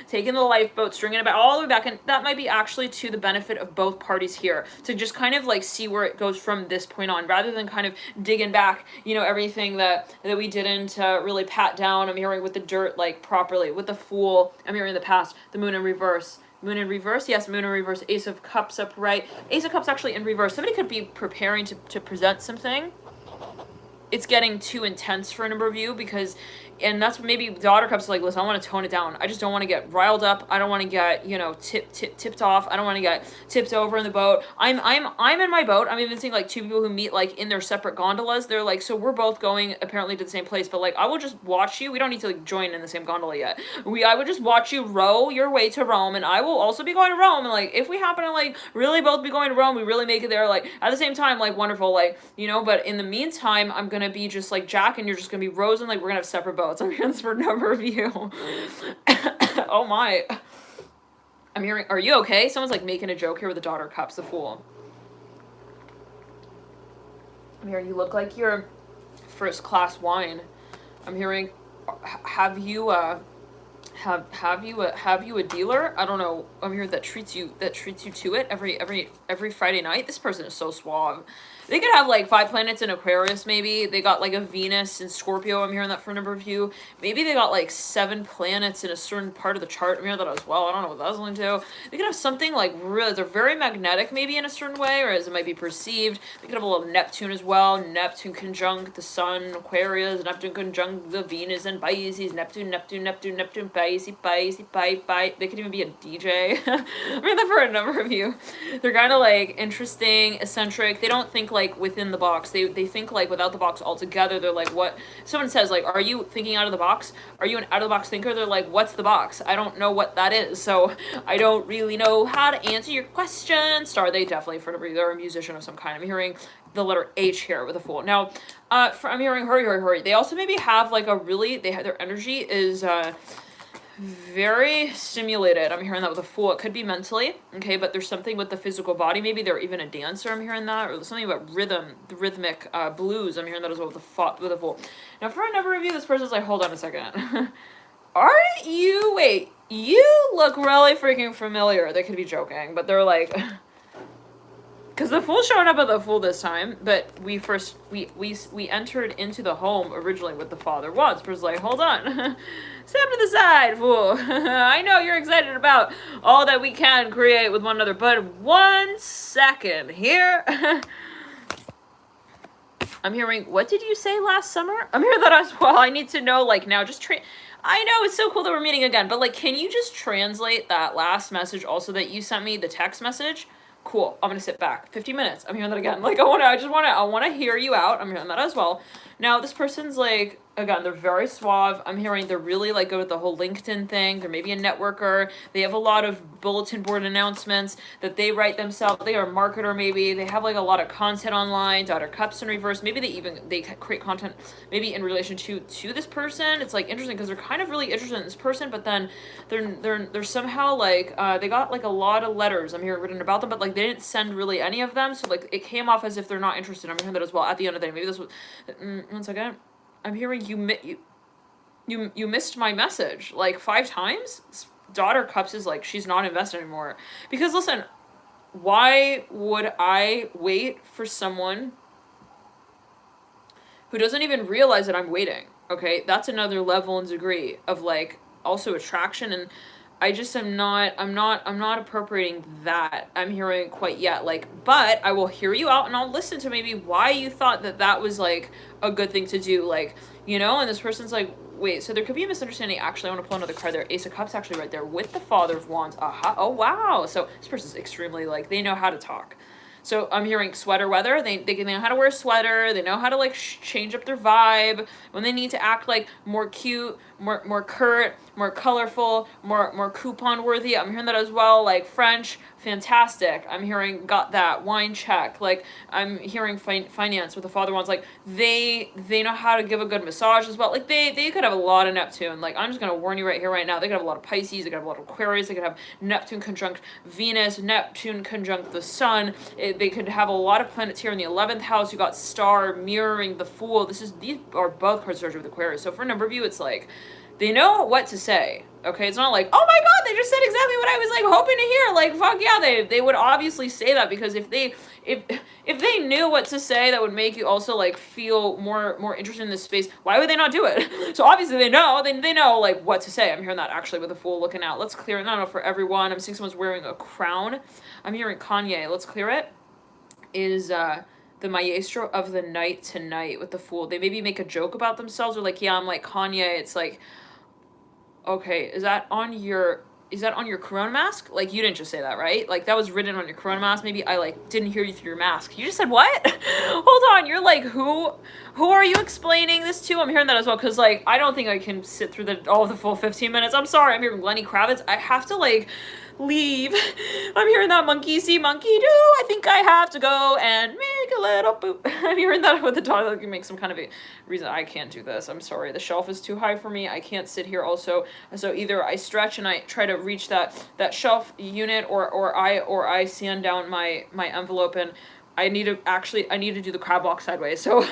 taking the lifeboat, stringing it back all the way back, and that might be actually to the benefit of both parties here, to just kind of like see where it goes from this point on, rather than kind of digging back, you know, everything that we didn't really pat down. I'm hearing with the dirt, like properly, with the Fool. I'm hearing the past, the Moon in reverse. Moon in reverse, yes, Moon in reverse, Ace of Cups upright. Ace of Cups actually in reverse. Somebody could be preparing to present something. It's getting too intense for a number of you, because, and that's maybe Daughter Cups like, listen, I want to tone it down. I just don't want to get riled up. I don't want to get, you know, tipped off. I don't want to get tipped over in the boat. I'm in my boat. I'm even seeing like two people who meet like in their separate gondolas. They're like, so we're both going apparently to the same place, but like I will just watch you. We don't need to like join in the same gondola yet. I would just watch you row your way to Rome, and I will also be going to Rome. And like if we happen to like really both be going to Rome, we really make it there like at the same time, like wonderful, like, you know. But in the meantime, I'm gonna be just like Jack, and you're just gonna be Rose, and like we're gonna have separate boats. I'm hearing this for a number of you. Oh my. I'm hearing, are you okay? Someone's like making a joke here with the Daughter of Cups, the Fool. I'm hearing you look like you're first class wine. I'm hearing, have you a dealer? I don't know. I'm hearing that treats you to it every Friday night. This person is so suave. They could have like 5 planets in Aquarius, maybe. They got like a Venus in Scorpio. I'm hearing that for a number of you. Maybe they got like 7 planets in a certain part of the chart. I'm hearing that as well. I don't know what that's linked to. They could have something like really, they're very magnetic maybe in a certain way, or as it might be perceived. They could have a little Neptune as well. Neptune conjunct the Sun, Aquarius. Neptune conjunct the Venus and Pisces. Neptune, Pisces. They could even be a DJ. I'm hearing that for a number of you. They're kind of like interesting, eccentric. They don't think like within the box. They think like without the box altogether. They're like, what? Someone says like, are you thinking out of the box? Are you an out of the box thinker? They're like, what's the box? I don't know what that is, so I don't really know how to answer your question. Star, they definitely, for they're a musician of some kind. I'm hearing the letter H here with a Fool. Now, I'm hearing hurry. They also maybe have like a really, their energy is very stimulated. I'm hearing that with a Fool. It could be mentally, okay, but there's something with the physical body. Maybe they're even a dancer. I'm hearing that, or something about rhythm, the rhythmic blues. I'm hearing that as well with a Fool. Now, for a number of you, this person's like, hold on a second. Aren't you? Wait, you look really freaking familiar. They could be joking, but they're like. Because the Fool's showing up at the Fool this time, but we entered into the home originally with the Father Wands. Person's like, hold on, step to the side, Fool. I know you're excited about all that we can create with one another, but 1 second here. I'm hearing, what did you say last summer? I'm hearing that as well. I need to know, like, now, just I know it's so cool that we're meeting again, but like, can you just translate that last message also that you sent me, the text message? Cool. I'm gonna sit back. 50 minutes. I'm hearing that again. Like, I want to hear you out. I'm hearing that as well. Now, this person's like, again, they're very suave. I'm hearing they're really like good with the whole LinkedIn thing. They're maybe a networker. They have a lot of bulletin board announcements that they write themselves. They are a marketer maybe. They have like a lot of content online. Daughter Cups in reverse. Maybe they create content maybe in relation to this person. It's like interesting because they're kind of really interested in this person, but then they're somehow like they got like a lot of letters I'm hearing written about them, but like they didn't send really any of them. So like it came off as if they're not interested. I'm hearing that as well at the end of the day. Maybe this was 1 second. I'm hearing you missed my message like 5 times. Daughter Cups is like, she's not invested anymore. Because listen, why would I wait for someone who doesn't even realize that I'm waiting? Okay, that's another level and degree of like also attraction, and I just I'm not appropriating that. I'm hearing quite yet, like, but I will hear you out and I'll listen to maybe why you thought that was like a good thing to do, like, you know. And this person's like, wait, so there could be a misunderstanding. Actually, I want to pull another card there. Ace of Cups actually right there with the Father of Wands. Aha. Oh, wow. So this person's extremely, like, they know how to talk. So I'm hearing sweater weather. They know how to wear a sweater. They know how to like change up their vibe when they need to act like more cute, more curt, more colorful, more coupon worthy. I'm hearing that as well. Like French, fantastic. I'm hearing got that. Wine check. Like I'm hearing finance with the Father Wands. Like they know how to give a good massage as well. Like they could have a lot of Neptune. Like I'm just gonna warn you right here right now. They could have a lot of Pisces. They could have a lot of Aquarius. They could have Neptune conjunct Venus. Neptune conjunct the Sun. They could have a lot of planets here in the 11th house. You got Star mirroring the Fool. These are both cards with Aquarius. So for a number of you, it's like they know what to say. Okay, it's not like, oh my god, they just said exactly what I was like hoping to hear. Like fuck yeah, they would obviously say that, because if they knew what to say that would make you also like feel more interested in this space, why would they not do it? So obviously they know like what to say. I'm hearing that actually with the Fool looking out. Let's clear it. No, for everyone. I'm seeing someone's wearing a crown. I'm hearing Kanye. Let's clear it. Is the maestro of the night tonight with the Fool. They maybe make a joke about themselves, or like, yeah, I'm like Kanye. It's like, okay, is that on your corona mask? Like, you didn't just say that, right? Like, that was written on your corona mask. Maybe I like didn't hear you through your mask. You just said what? Hold on, you're like, who are you explaining this to? I'm hearing that as well, because like I don't think I can sit through all of the full 15 minutes. I'm sorry. I'm hearing Lenny Kravitz. I have to like leave. I'm hearing that monkey see, monkey do. I think I have to go and make a little boop. I'm hearing that with the dog. Like, you make some kind of a reason. I can't do this. I'm sorry. The shelf is too high for me. I can't sit here also. So either I stretch and I try to reach that shelf unit, or I sand down my envelope, and I need to do the crab walk sideways. So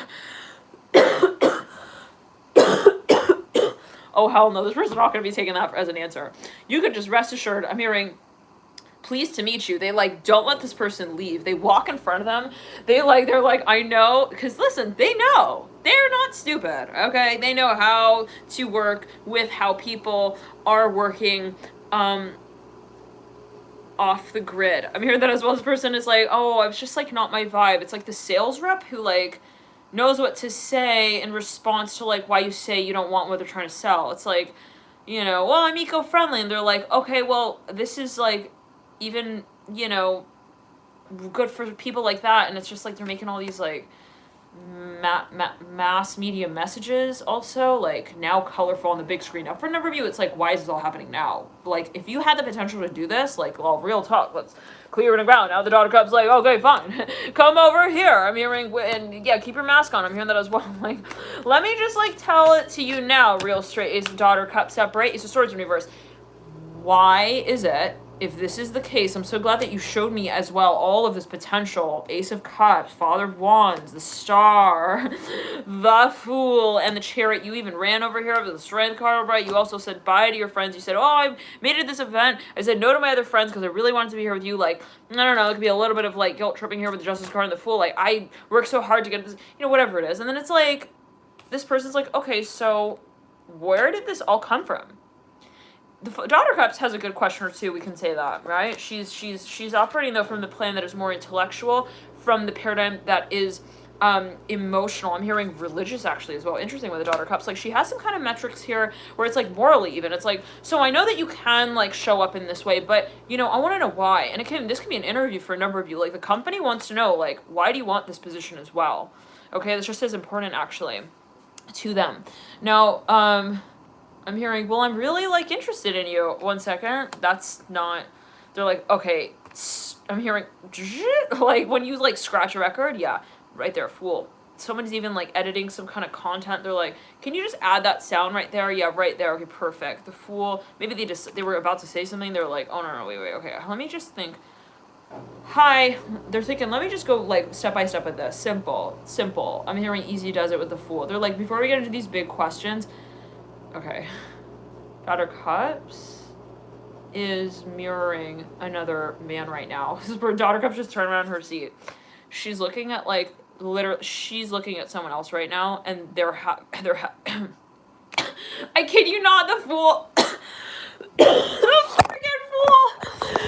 oh hell no, this person's not going to be taking that as an answer. You could just rest assured. I'm hearing pleased to meet you. They like don't let this person leave. They walk in front of them. They're like, I know, because listen, they know. They're not stupid, okay? They know how to work with how people are working off the grid. I'm hearing that as well. This person is like, oh, it's just like not my vibe. It's like the sales rep who like knows what to say in response to like why you say you don't want what they're trying to sell. It's like, you know, well, I'm eco-friendly, and they're like, okay, well, this is like even, you know, good for people like that. And it's just like they're making all these like mass media messages also, like now colorful on the big screen. Now for a number of you, it's like, why is this all happening now? Like if you had the potential to do this, like, well, real talk, let's clear the ground. Now the Daughter Cup's like, okay, fine, come over here. I'm hearing, and yeah, keep your mask on. I'm hearing that as well. Like, let me just like tell it to you now, real straight. Is Daughter Cup separate? It's a Swords in reverse. Why is it, if this is the case, I'm so glad that you showed me as well all of this potential. Ace of Cups, Father of Wands, the Star, the Fool, and the Chariot. You even ran over here with the Strength card, right? You also said bye to your friends. You said, oh, I made it to this event. I said no to my other friends because I really wanted to be here with you. Like, I don't know, it could be a little bit of like guilt tripping here with the Justice card and the Fool. Like, I worked so hard to get this, you know, whatever it is. And then it's like, this person's like, okay, so where did this all come from? The Daughter Cups has a good question or two, we can say that, right? She's operating, though, from the plan that is more intellectual, from the paradigm that is emotional. I'm hearing religious, actually, as well. Interesting with the Daughter Cups. Like, she has some kind of metrics here where it's, like, morally even. It's like, so I know that you can, like, show up in this way, but, you know, I want to know why. And this can be an interview for a number of you. Like, the company wants to know, like, why do you want this position as well? Okay, that's just as important, actually, to them. Now, I'm hearing, well, I'm really, like, interested in you. 1 second. That's not... They're like, okay, I'm hearing... Like, when you, like, scratch a record, yeah, right there, Fool. Someone's even, like, editing some kind of content. They're like, can you just add that sound right there? Yeah, right there. Okay, perfect. The Fool. Maybe they were about to say something. They're like, oh, no, wait, okay. Let me just think. Hi. They're thinking, let me just go, like, step by step with this. Simple. I'm hearing easy does it with the Fool. They're like, before we get into these big questions... Okay. Daughter Cups is mirroring another man right now. This is where Daughter Cups just turned around in her seat. She's looking at, like, literally, she's looking at someone else right now, and I kid you not, the Fool. The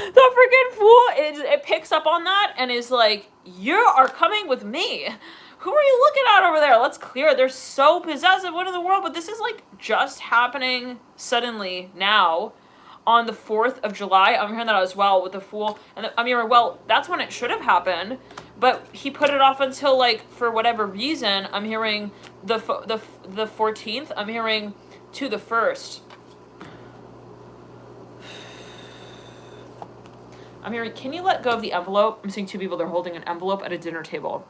freaking Fool, it picks up on that and is like, you are coming with me. Who are you looking at over there? Let's clear it. They're so possessive. What in the world? But this is, like, just happening suddenly now on the 4th of July. I'm hearing that as well with the Fool. And I'm hearing, well, that's when it should have happened. But he put it off until, like, for whatever reason. I'm hearing the 14th. I'm hearing to the 1st. I'm hearing, can you let go of the envelope? I'm seeing two people. They're holding an envelope at a dinner table.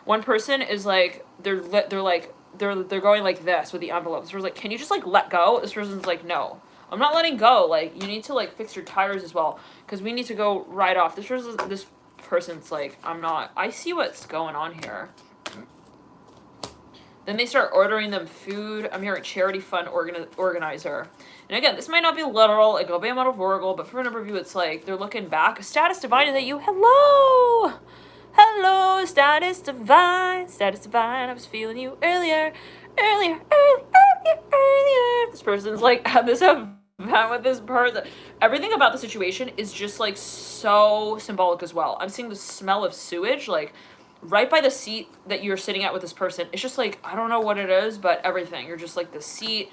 One person is like, they're going like this with the envelope. This person's like, can you just like let go? This person's like, no, I'm not letting go. Like, you need to like fix your tires as well, because we need to go right off. This person's like, I'm not. I see what's going on here. Then they start ordering them food. I'm here at charity fund organizer. And again, this might not be literal, it could be metaphorical, but for a number of you, it's like they're looking back. Status divine is at you. Hello, status divine. I was feeling you earlier. This person's like, had this event with this person. Everything about the situation is just like so symbolic as well. I'm seeing the smell of sewage, like right by the seat that you're sitting at with this person. It's just like, I don't know what it is, but everything. You're just like, the seat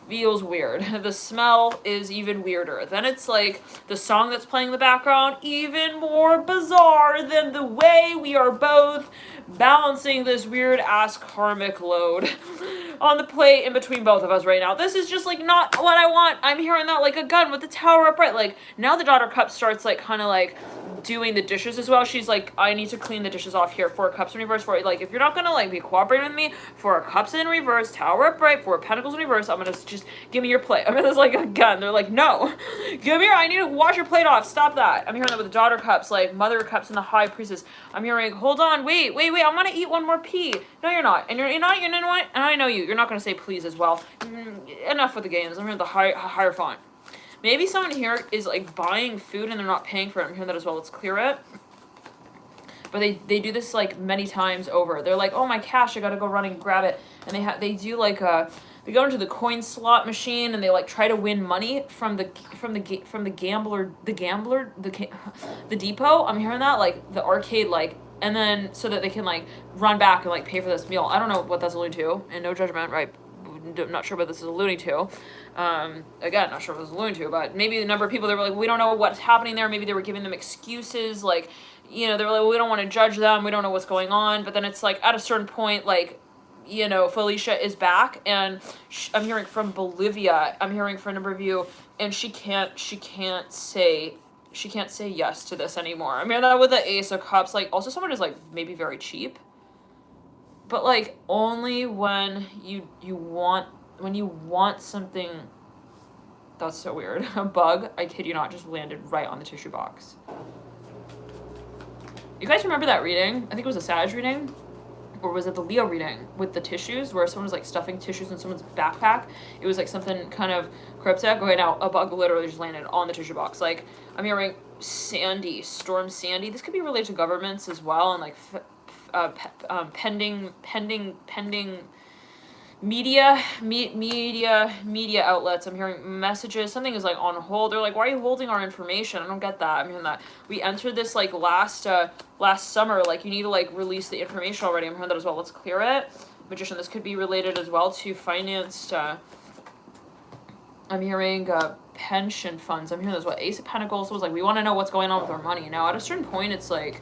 feels weird. The smell is even weirder. Then it's like the song that's playing in the background, even more bizarre than the way we are both balancing this weird ass karmic load on the plate in between both of us right now. This is just like not what I want. I'm hearing that like a gun with the tower upright. Like now the Daughter Cup starts like kind of like doing the dishes as well. She's like, I need to clean the dishes off here. 4 cups in reverse. For like, if you're not gonna like be cooperating with me, 4 cups in reverse, tower upright, 4 pentacles in reverse, I'm gonna just give me your plate. I mean, it's like a gun. They're like, no, give me your, I need to wash your plate off. Stop that. I'm hearing that with the Daughter Cups, like Mother Cups and the High Priestess. I'm hearing, hold on, wait, I'm gonna eat one more pea. No, you're not. And you're not, you know what? And I know you. You're not gonna say please as well. Enough with the games. I'm hearing the higher font. Maybe someone here is like buying food and they're not paying for it. I'm hearing that as well. Let's clear it. But they do this like many times over. They're like, oh, my cash, I gotta go run and grab it. And they do like they go into the coin slot machine and they like try to win money from the depot. I'm hearing that, like the arcade, like, and then so that they can like run back and like pay for this meal. I don't know what that's alluding to, and no judgment, right? not sure what this is alluding to. Again, not sure what this is alluding to, but maybe the number of people that were like, we don't know what's happening there. Maybe they were giving them excuses, like, you know, they were like, well, we don't want to judge them. We don't know what's going on. But then it's like, at a certain point, like, you know, Felicia is back, and I'm hearing from Bolivia. I'm hearing from a number of you, and she can't say yes to this anymore. I mean, that with the Ace of Cups, like, also someone is like maybe very cheap, but like only when you want something. That's so weird. A bug, I kid you not, just landed right on the tissue box. You guys remember that reading? I think it was a Sag reading. Or was it the Leo reading with the tissues where someone was like stuffing tissues in someone's backpack? It was like something kind of cryptic. Okay, now a bug literally just landed on the tissue box. Like, I'm hearing Storm Sandy. This could be related to governments as well, and like pending media outlets. I'm hearing messages. Something is like on hold. They're like, why are you holding our information? I don't get that. I'm hearing that we entered this like last summer. Like, you need to like release the information already. I'm hearing that as well. Let's clear it. Magician. This could be related as well to financed. I'm hearing pension funds. I'm hearing as well. Ace of Pentacles was like, we want to know what's going on with our money. Now, at a certain point, it's like,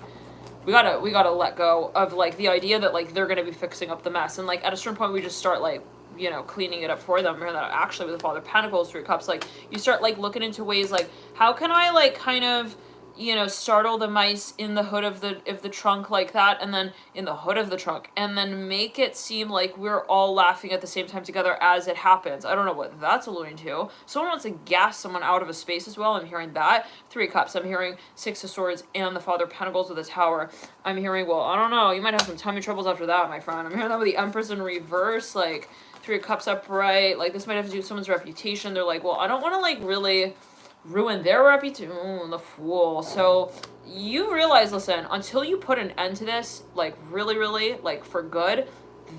we gotta let go of like the idea that like they're gonna be fixing up the mess, and like at a certain point we just start like, you know, cleaning it up for them. Remember that actually with the Father of Pentacles, Three of Cups, like you start like looking into ways like, how can I like kind of, you know, startle the mice in the hood of the trunk like that, and then in the hood of the trunk, and then make it seem like we're all laughing at the same time together as it happens. I don't know what that's alluding to. Someone wants to gas someone out of a space as well. I'm hearing that. Three of Cups. I'm hearing Six of Swords and the Father of Pentacles with a Tower. I'm hearing, well, I don't know, you might have some tummy troubles after that, my friend. I'm hearing that with the Empress in reverse, like Three of Cups upright. Like, this might have to do with someone's reputation. They're like, well, I don't want to like really ruin their reputation. The Fool. So you realize, listen, until you put an end to this, like really, really, like for good,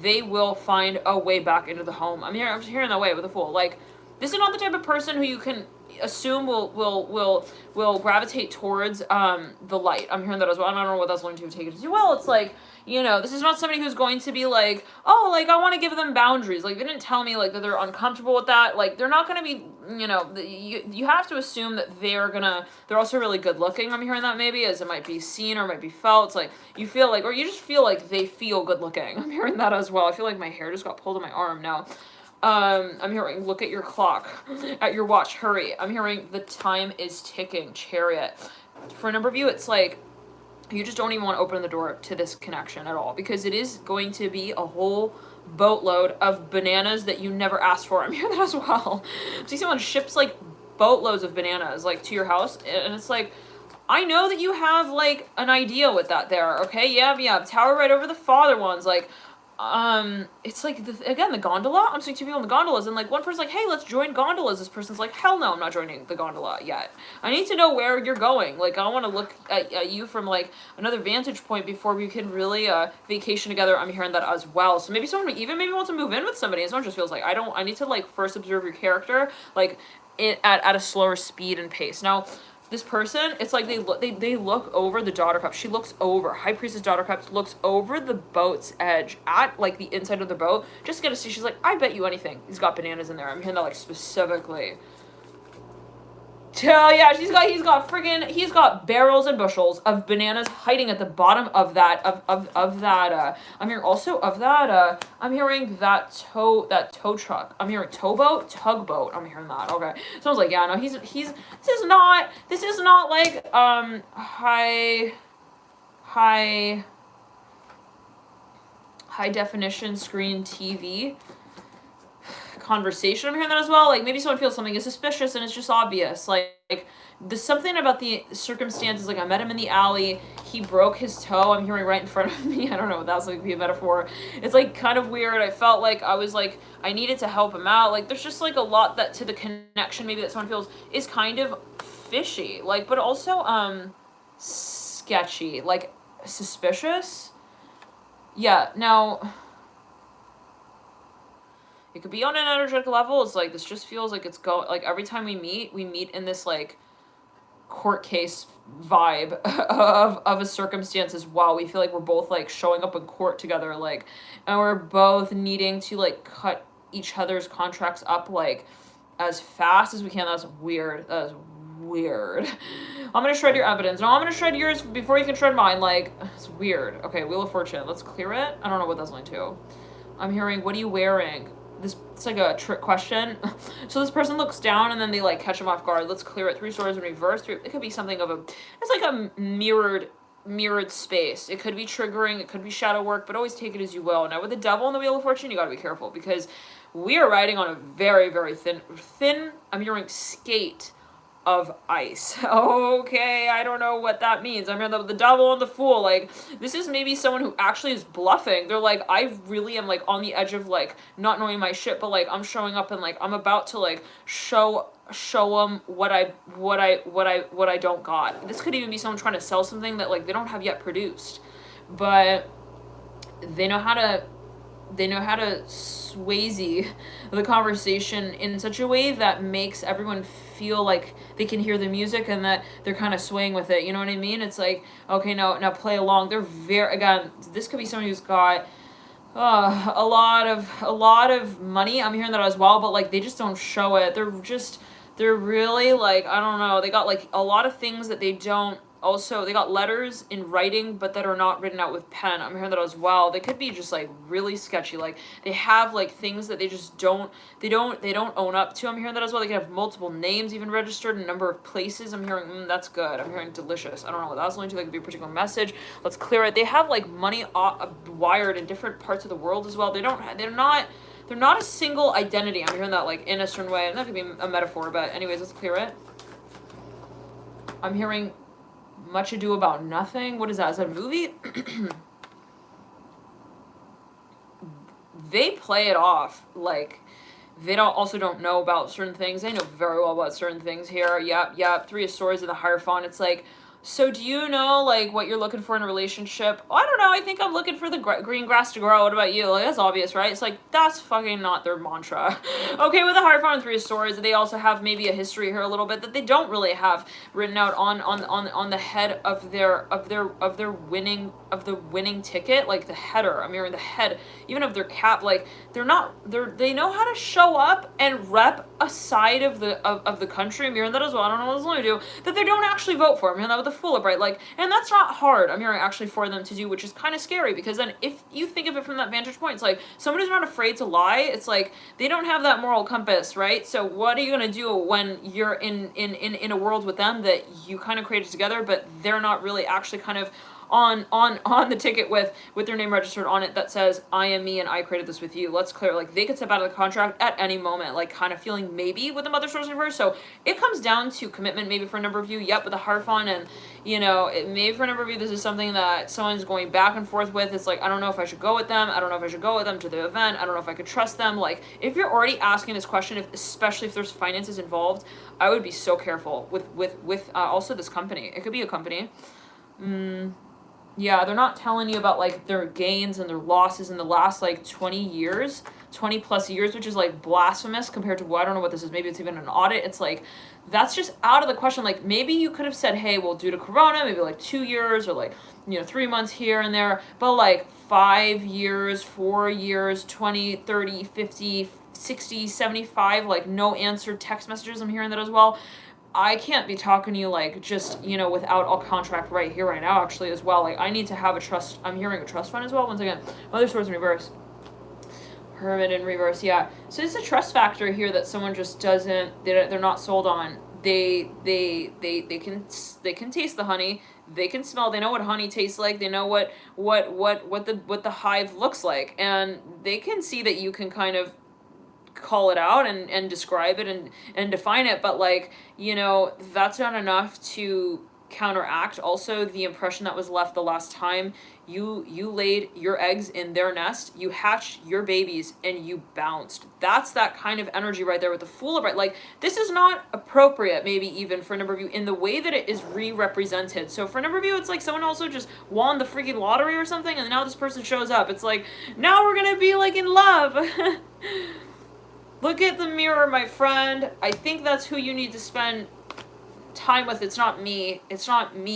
they will find a way back into the home. I'm hearing that way with the Fool. Like, this is not the type of person who you can assume will gravitate towards the light. I'm hearing that as well. I don't know what that's going to take it to. Well, it's like, you know, this is not somebody who's going to be like, oh, like, I want to give them boundaries. Like, they didn't tell me, like, that they're uncomfortable with that. Like, they're not going to be, you know, you have to assume that they're also really good looking. I'm hearing that maybe, as it might be seen or might be felt. It's like, you feel like, or you just feel like they feel good looking. I'm hearing that as well. I feel like my hair just got pulled on my arm now. I'm hearing, look at your clock, at your watch, hurry. I'm hearing the time is ticking, Chariot. For a number of you, it's like, you just don't even want to open the door to this connection at all, because it is going to be a whole boatload of bananas that you never asked for. I'm hearing that as well. See, someone ships like boatloads of bananas like to your house, and it's like, I know that you have like an idea with that there, okay? Yeah, tower right over the father ones, like, it's like, again, the gondola. I'm seeing two people in the gondolas, and like one person's like, hey, let's join gondolas. This person's like, hell no, I'm not joining the gondola yet. I need to know where you're going. Like, I want to look at you from like another vantage point before we can really vacation together. I'm hearing that as well. So maybe someone even maybe wants to move in with somebody, and someone just feels like, I need to like first observe your character, like at a slower speed and pace. Now, this person, it's like they look over the Daughter Cup. She looks over, High Priestess Daughter Cup looks over the boat's edge at like the inside of the boat, just to get to see. She's like, I bet you anything he's got bananas in there. I'm hearing that like specifically. Yeah, he's got barrels and bushels of bananas hiding at the bottom of that of that. I'm hearing also of that. I'm hearing that tow truck. I'm hearing towboat, tugboat. I'm hearing that. Okay, someone's like, yeah, no, he's. This is not like high definition screen TV conversation. I'm hearing that as well. Like, maybe someone feels something is suspicious and it's just obvious. Like there's something about the circumstances. Like, I met him in the alley. He broke his toe. I'm hearing right in front of me. I don't know what that's like to be a metaphor. It's like kind of weird. I felt like I was like, I needed to help him out. Like, there's just like a lot that to the connection maybe that someone feels is kind of fishy. Like, but also sketchy. Like, suspicious. Yeah, now it could be on an energetic level. It's like, this just feels like it's like every time we meet in this like court case vibe of a circumstance as well. We feel like we're both like showing up in court together, like, and we're both needing to like cut each other's contracts up like as fast as we can. That's weird. That is weird. I'm gonna shred your evidence. No, I'm gonna shred yours before you can shred mine. Like, it's weird. Okay, Wheel of Fortune. Let's clear it. I don't know what that's linked to. I'm hearing, what are you wearing? It's like a trick question. So this person looks down and then they like catch them off guard. Let's clear it. 3 swords in reverse. It could be something of it's like a mirrored space. It could be triggering, it could be shadow work, but always take it as you will. Now with the Devil and the Wheel of Fortune, you gotta be careful because we are riding on a very, very thin, I'm hearing skate of ice. Okay, I don't know what that means. I'm hearing the Devil and the Fool. Like, this is maybe someone who actually is bluffing. They're like, I really am like on the edge of like not knowing my shit, but like I'm showing up and like I'm about to like show them what I don't got. This could even be someone trying to sell something that like they don't have yet produced, but they know how to swayze the conversation in such a way that makes everyone feel like they can hear the music and that they're kind of swaying with it. You know what I mean? It's like, okay, now play along. They're again, this could be someone who's got a lot of money. I'm hearing that as well, but like they just don't show it. They're really like, I don't know. They got like a lot of things that they don't. Also, they got letters in writing, but that are not written out with pen. I'm hearing that as well. They could be just like really sketchy. Like they have like things that they just don't own up to. I'm hearing that as well. They can have multiple names even registered in a number of places. I'm hearing, that's good. I'm hearing delicious. I don't know what that's linked to. That could be a particular message. Let's clear it. They have like money wired in different parts of the world as well. They're not a single identity. I'm hearing that like in a certain way. And that could be a metaphor, but anyways, let's clear it. I'm hearing Much Ado About Nothing. What is that? Is that a movie? They play it off like they don't know about certain things. They know very well about certain things here. Yep. 3 of Swords in the Hierophant. It's like, so do you know like what you're looking for in a relationship? Oh, I don't know. I think I'm looking for the green grass to grow. What about you? Like, that's obvious, right? It's like, that's fucking not their mantra. Okay, with the Hierophant and 3 of Swords, they also have maybe a history here a little bit that they don't really have written out on the head of their winning ticket, like the header. I'm hearing the head, even of their cap. Like they know how to show up and rep a side of the country. I'm hearing that as well. I don't know what it's going to do that they don't actually vote for. I'm hearing that with the Fool upright, like, and that's not hard. I'm hearing actually for them to do, which is kind of scary because then if you think of it from that vantage point, it's like someone who's not afraid to lie. It's like they don't have that moral compass, right? So what are you gonna do when you're in a world with them that you kind of created together, but they're not really actually kind of on the ticket with their name registered on it that says I am me and I created this with you. Let's clear, like they could step out of the contract at any moment, like kind of feeling maybe with the Mother Swords in reverse. So it comes down to commitment maybe for a number of you. Yep, with the Hierophant, and you know, maybe for a number of you this is something that someone's going back and forth with. It's like, I don't know if I should go with them. I don't know if I should go with them to the event. I don't know if I could trust them. Like if you're already asking this question, especially if there's finances involved, I would be so careful with also this company. It could be a company. Yeah, they're not telling you about like their gains and their losses in the last like 20 plus years, which is like blasphemous compared to what, I don't know what this is. Maybe it's even an audit. It's like, that's just out of the question. Like maybe you could have said, hey, well, due to Corona, maybe like 2 years or like, 3 months here and there, but like 5 years, 4 years, 20, 30, 50, 60, 75, like no answered text messages. I'm hearing that as well. I can't be talking to you like just, without all contract right here, right now, actually, as well. Like, I need to have a trust. I'm hearing a trust fund as well. Once again, Mother Swords in reverse. Hermit in reverse, yeah. So it's a trust factor here that someone just doesn't, they're not sold on. They can taste the honey. They can smell. They know what honey tastes like. They know what the hive looks like. And they can see that you can kind of call it out and describe it and define it, but like, that's not enough to counteract also the impression that was left the last time you laid your eggs in their nest, you hatched your babies, and you bounced. That's that kind of energy right there with the Fool upright. Like, this is not appropriate, maybe even for a number of you, in the way that it is represented. So for a number of you, it's like someone also just won the freaking lottery or something, and now this person shows up. It's like, now we're gonna be like in love. Look at the mirror, my friend. I think that's who you need to spend time with, it's not me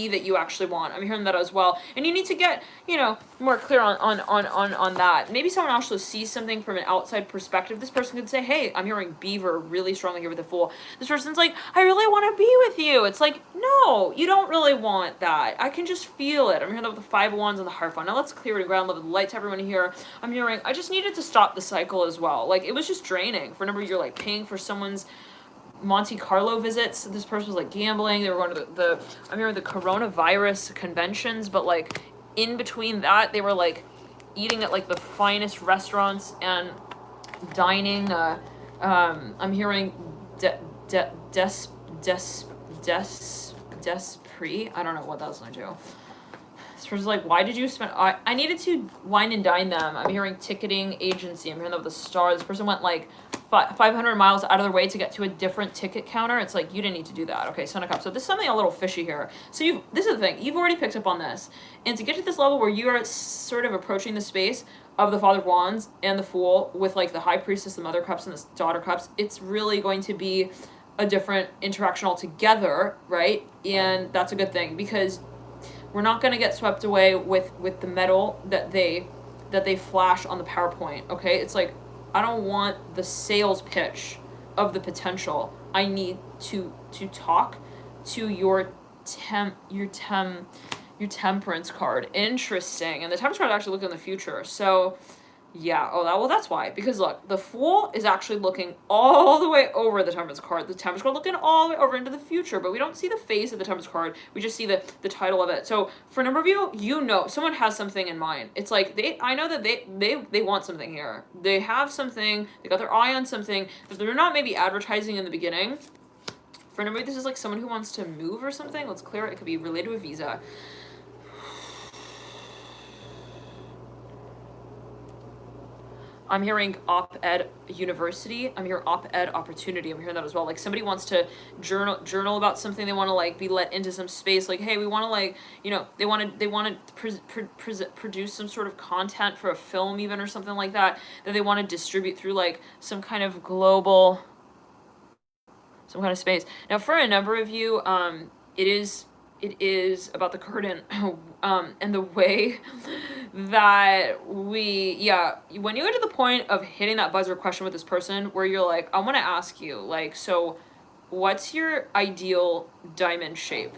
that you actually want. I'm hearing that as well. And you need to get, you know, more clear on that. Maybe someone actually sees something from an outside perspective. This person could say, hey, I'm hearing beaver really strongly here with the Fool. This person's like, I really want to be with you. It's like, no, you don't really want that. I can just feel it. I'm hearing that with the 5 of Wands and the Hierophant. Now let's clear it and ground level the light to everyone here. I'm hearing, I just needed to stop the cycle as well. Like, it was just draining. For a number, you're like paying for someone's Monte Carlo visits. This person was like gambling. They were going to the I'm hearing the coronavirus conventions, but like in between that, they were like eating at like the finest restaurants and dining. I'm hearing Despre. I don't know what that's going to do. This person's like, why did you spend? I needed to wine and dine them. I'm hearing ticketing agency. I'm hearing that with the star. This person went like 500 miles out of their way to get to a different ticket counter. It's like, you didn't need to do that. Okay, Son of Cups. So this is something a little fishy here. So this is the thing. You've already picked up on this. And to get to this level where you are sort of approaching the space of the Father of Wands and the Fool with like the High Priestess, the Mother Cups, and the Daughter Cups, it's really going to be a different interaction altogether, right? And that's a good thing, because we're not going to get swept away with the metal that they flash on the PowerPoint, okay? It's like, I don't want the sales pitch of the potential. I need to talk to your temperance card. Interesting. And the temperance card actually looking in the future. So yeah, well, that's why. Because look, the Fool is actually looking all the way over the temperance card. The temperance card looking all the way over into the future, but we don't see the face of the temperance card. We just see the title of it. So for a number of you, you know, someone has something in mind. It's like, I know that they want something here. They have something, they got their eye on something that they're not maybe advertising in the beginning. For a number of you, this is like someone who wants to move or something. Let's clear it. It could be related to a visa. I'm hearing op-ed university. I'm hearing op-ed opportunity. I'm hearing that as well. Like somebody wants to journal about something. They want to like be let into some space. Like, hey, we want to like, you know, they want to produce some sort of content for a film even or something like that they want to distribute through like some kind of global, some kind of space. Now for a number of you, it is about the curtain and the way that when you get to the point of hitting that buzzer question with this person where you're like, I want to ask you, like, so what's your ideal diamond shape?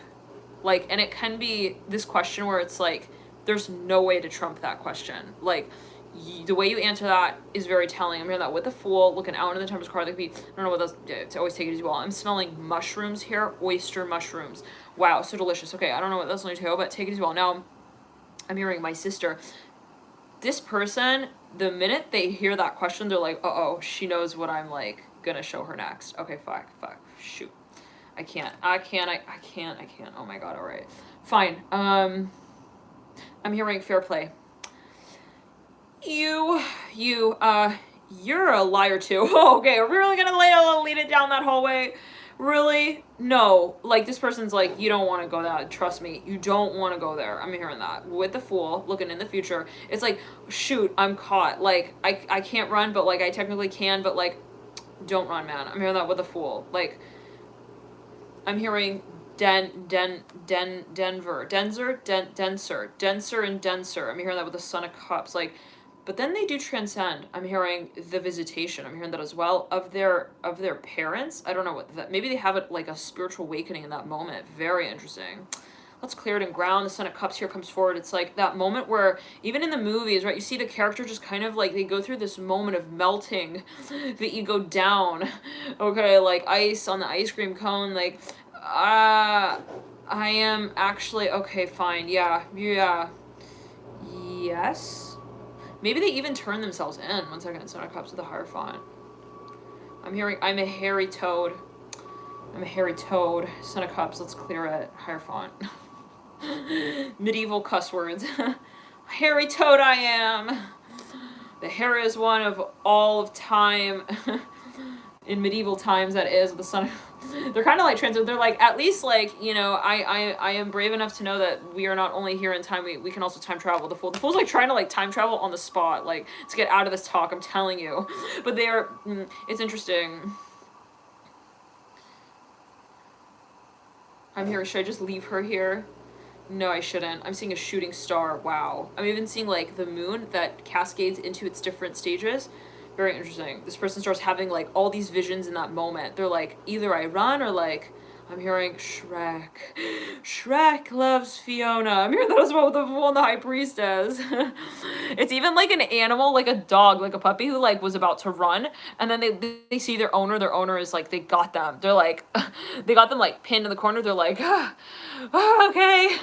Like, and it can be this question where it's like, there's no way to trump that question. Like, the way you answer that is very telling. I'm hearing that with the Fool, looking out into the temperance card. That could be, I don't know what those, to always take it as well. I'm smelling mushrooms here, oyster mushrooms. Wow, so delicious. Okay, I don't know what that's going to, but take it as well. Now, I'm hearing my sister. This person, the minute they hear that question, they're like, uh-oh, she knows what I'm like gonna show her next. Okay, fuck, shoot. I can't. Oh my god, all right. Fine. I'm hearing fair play. You're a liar too. Oh, okay, are we really gonna lead it down that hallway? Really? No. Like, this person's like, you don't want to go there. Trust me, you don't want to go there. I'm hearing that. With the Fool, looking in the future, it's like, shoot, I'm caught. Like, I can't run, but, like, I technically can, but, like, don't run, man. I'm hearing that with the Fool. Like, I'm hearing denser, and denser. I'm hearing that with the Son of Cups. Like, but then they do transcend. I'm hearing the visitation. I'm hearing that as well of their parents. I don't know what that. Maybe they have it like a spiritual awakening in that moment. Very interesting. Let's clear it and ground. The Son of Cups here comes forward. It's like that moment where even in the movies, right? You see the character just kind of like they go through this moment of melting the ego down. Okay, like ice on the ice cream cone. Like, I am actually okay. Fine. Yeah. Yes. Maybe they even turn themselves in. 1 second, Son of Cups with the Hierophant. I'm hearing, I'm a hairy toad. Son of Cups, let's clear it. Hierophant. Medieval cuss words. Hairy toad I am. The hair is one of all of time. In medieval times, that is, the Son of... They're kind of like trans. They're like, at least like, you know, I am brave enough to know that we are not only here in time, we can also time travel. The Fool's like trying to like time travel on the spot, like to get out of this talk, I'm telling you. But they are, it's interesting. I'm here. Should I just leave her here? No, I shouldn't. I'm seeing a shooting star. Wow. I'm even seeing like the moon that cascades into its different stages. Very interesting. This person starts having like all these visions in that moment. They're like, either I run or like, I'm hearing Shrek. Shrek loves Fiona. I'm hearing that as well with the Fool and the High Priestess. It's even like an animal, like a dog, like a puppy who like was about to run, and then they see their owner. Their owner is like, they got them. They're like, they got them like pinned in the corner. They're like, oh, okay,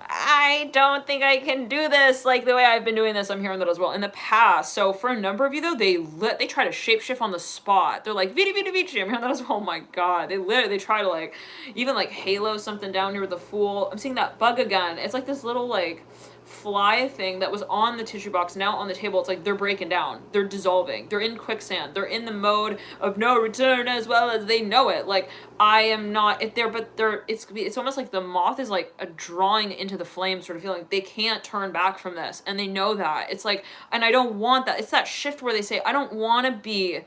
I don't think I can do this like the way I've been doing this. I'm hearing that as well in the past. So for a number of you though, they try to shapeshift on the spot. They're like, Vidi Vidi Vici. I'm hearing that as well. Oh my god, they try to like even like halo something down here with the Fool. I'm seeing that bug again. It's like this little like fly thing that was on the tissue box, now on the table. It's like they're breaking down, they're dissolving, they're in quicksand, they're in the mode of no return as well as they know it. Like, I am not it there, but it's almost like the moth is like a drawing into the flame sort of feeling. They can't turn back from this, and they know that. It's like, and I don't want that. It's that shift where they say, I don't want to be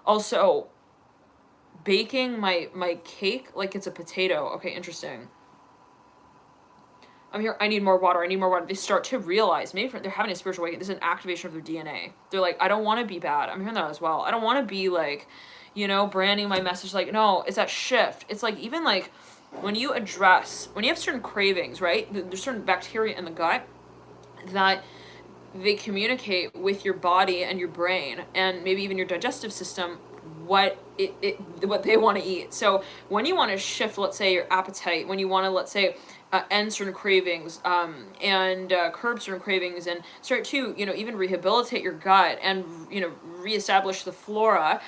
also baking my cake like it's a potato. Okay, interesting. I'm here, I need more water, I need more water. They start to realize, maybe they're having a spiritual awakening. This is an activation of their DNA. They're like, I don't want to be bad. I'm hearing that as well. I don't want to be like, you know, branding my message like, no, it's that shift. It's like, even like, when you have certain cravings, right? There's certain bacteria in the gut that they communicate with your body and your brain and maybe even your digestive system what they want to eat. So when you want to shift, let's say, your appetite, when you want to, let's say, end certain cravings, and curb certain cravings, and start to, you know, even rehabilitate your gut and, you know, reestablish the flora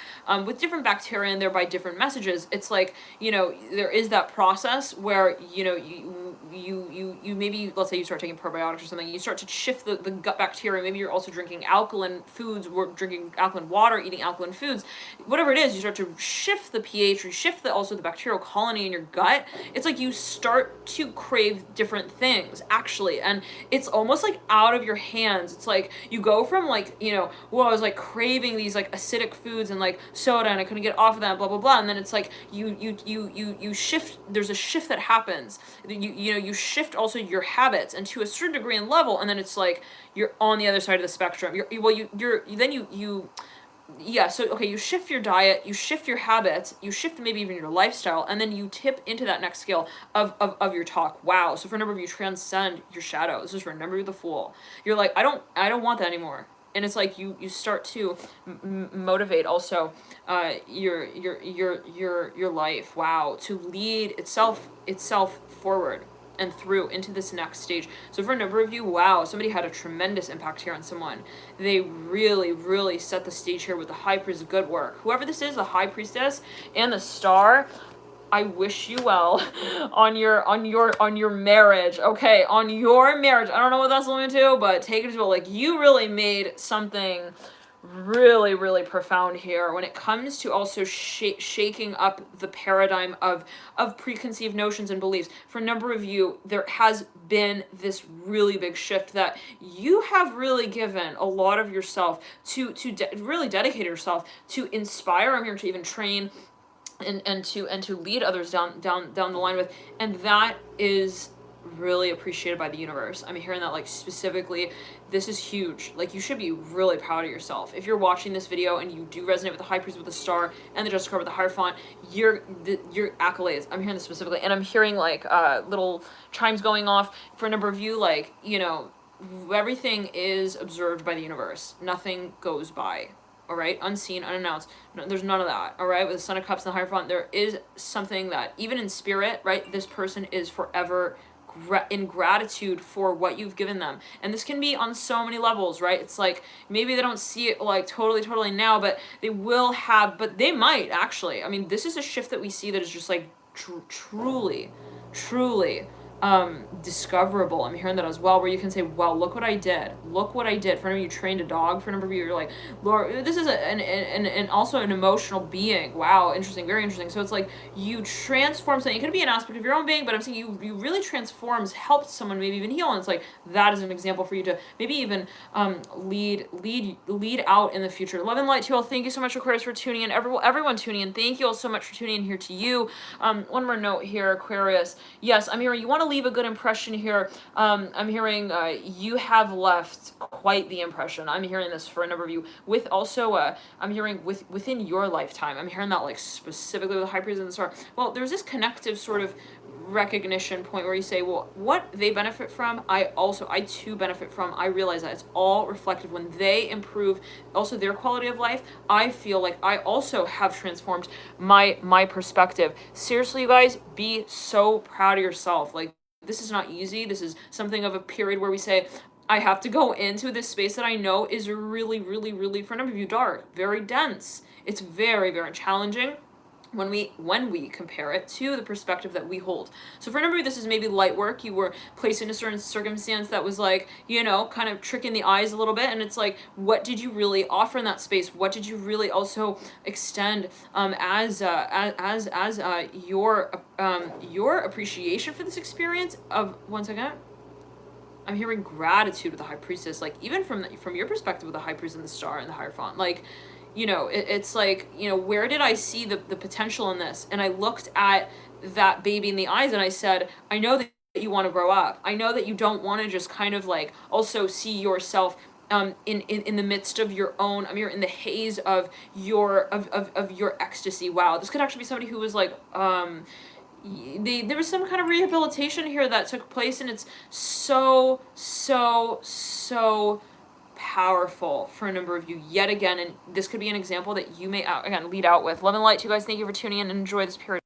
with different bacteria and thereby different messages. It's like, you know, there is that process where, you know, you maybe, let's say you start taking probiotics or something, you start to shift the gut bacteria. Maybe you're also drinking alkaline foods, drinking alkaline water, eating alkaline foods, whatever it is. You start to shift the pH, you shift also the bacterial colony in your gut. It's like you start to crave different things, actually, and it's almost like out of your hands. It's like you go from like, you know, well, I was like craving these like acidic foods and like soda, and I couldn't get off of that, blah blah blah, and then it's like you shift. There's a shift that happens. You know, you shift also your habits, and to a certain degree and level, and then it's like you're on the other side of the spectrum. Yeah, so okay, you shift your diet, you shift your habits, you shift maybe even your lifestyle, and then you tip into that next scale of your talk. Wow. So for a number of you, transcend your shadow. This is for a number of you, the Fool. You're like, I don't want that anymore. And it's like you start to motivate also your life. Wow, to lead itself forward and through into this next stage. So for a number of you, wow, somebody had a tremendous impact here on someone. They really, really set the stage here with the High Priest. Good work. Whoever this is, the High Priestess and the Star, I wish you well on your marriage. Okay, on your marriage. I don't know what that's limited to, but take it as well. Like, you really made something really, really profound here when it comes to also shaking up the paradigm of preconceived notions and beliefs. For a number of you, there has been this really big shift that you have really given a lot of yourself to really dedicate yourself to inspire. I'm here to even train and to lead others down the line with, and that is really appreciated by the universe. I'm hearing that, like, specifically, this is huge. Like, you should be really proud of yourself. If you're watching this video and you do resonate with the High Priest with the Star and the Justice card with the Hierophant, your accolades. I'm hearing this specifically, and I'm hearing like little chimes going off for a number of you. Like, you know, everything is observed by the universe. Nothing goes by. All right, unseen, unannounced. No, there's none of that. All right, with the Son of Cups and the Hierophant, there is something that even in spirit, right, this person is forever in gratitude for what you've given them. And this can be on so many levels, right? It's like maybe they don't see it like totally now, but they will have, but they might actually. I mean, this is a shift that we see that is just like truly discoverable. I'm hearing that as well, where you can say, well, look what I did. Look what I did. For a number of you trained a dog. For a number of you, you're like, Lord, this is and also an emotional being. Wow, interesting, very interesting. So it's like you transform something. It could be an aspect of your own being, but I'm saying you really transforms, helped someone maybe even heal. And it's like that is an example for you to maybe even lead out in the future. Love and light to you all. Thank you so much, Aquarius, for tuning in. Everyone tuning in. Thank you all so much for tuning in here to you. One more note here, Aquarius. Yes, I'm hearing you want to leave a good impression here. I'm hearing you have left quite the impression. I'm hearing this for a number of you. With also, I'm hearing within your lifetime. I'm hearing that like specifically with the High Priest and the Star. Well, there's this connective sort of recognition point where you say, well, what they benefit from, I too benefit from. I realize that it's all reflective when they improve also their quality of life. I feel like I also have transformed my perspective. Seriously, you guys, be so proud of yourself. Like, this is not easy. This is something of a period where we say, I have to go into this space that I know is really, really, really, for a number of you, dark, very dense. It's very, very challenging when we compare it to the perspective that we hold. So for a number of you, this is maybe light work. You were placed in a certain circumstance that was like, kind of tricking the eyes a little bit. And it's like, what did you really offer in that space? What did you really also extend as your appreciation for this experience of, one second. I'm hearing gratitude with the High Priestess, like even from your perspective with the High Priest and the Star and the Hierophant, like, it's like, where did I see the potential in this? And I looked at that baby in the eyes and I said, I know that you want to grow up. I know that you don't want to just kind of like also see yourself in the midst of your own, you're in the haze of your ecstasy. Wow, this could actually be somebody who was like, there was some kind of rehabilitation here that took place, and it's so powerful for a number of you yet again. And this could be an example that you may again lead out with. Love and light to you guys. Thank you for tuning in and enjoy this period.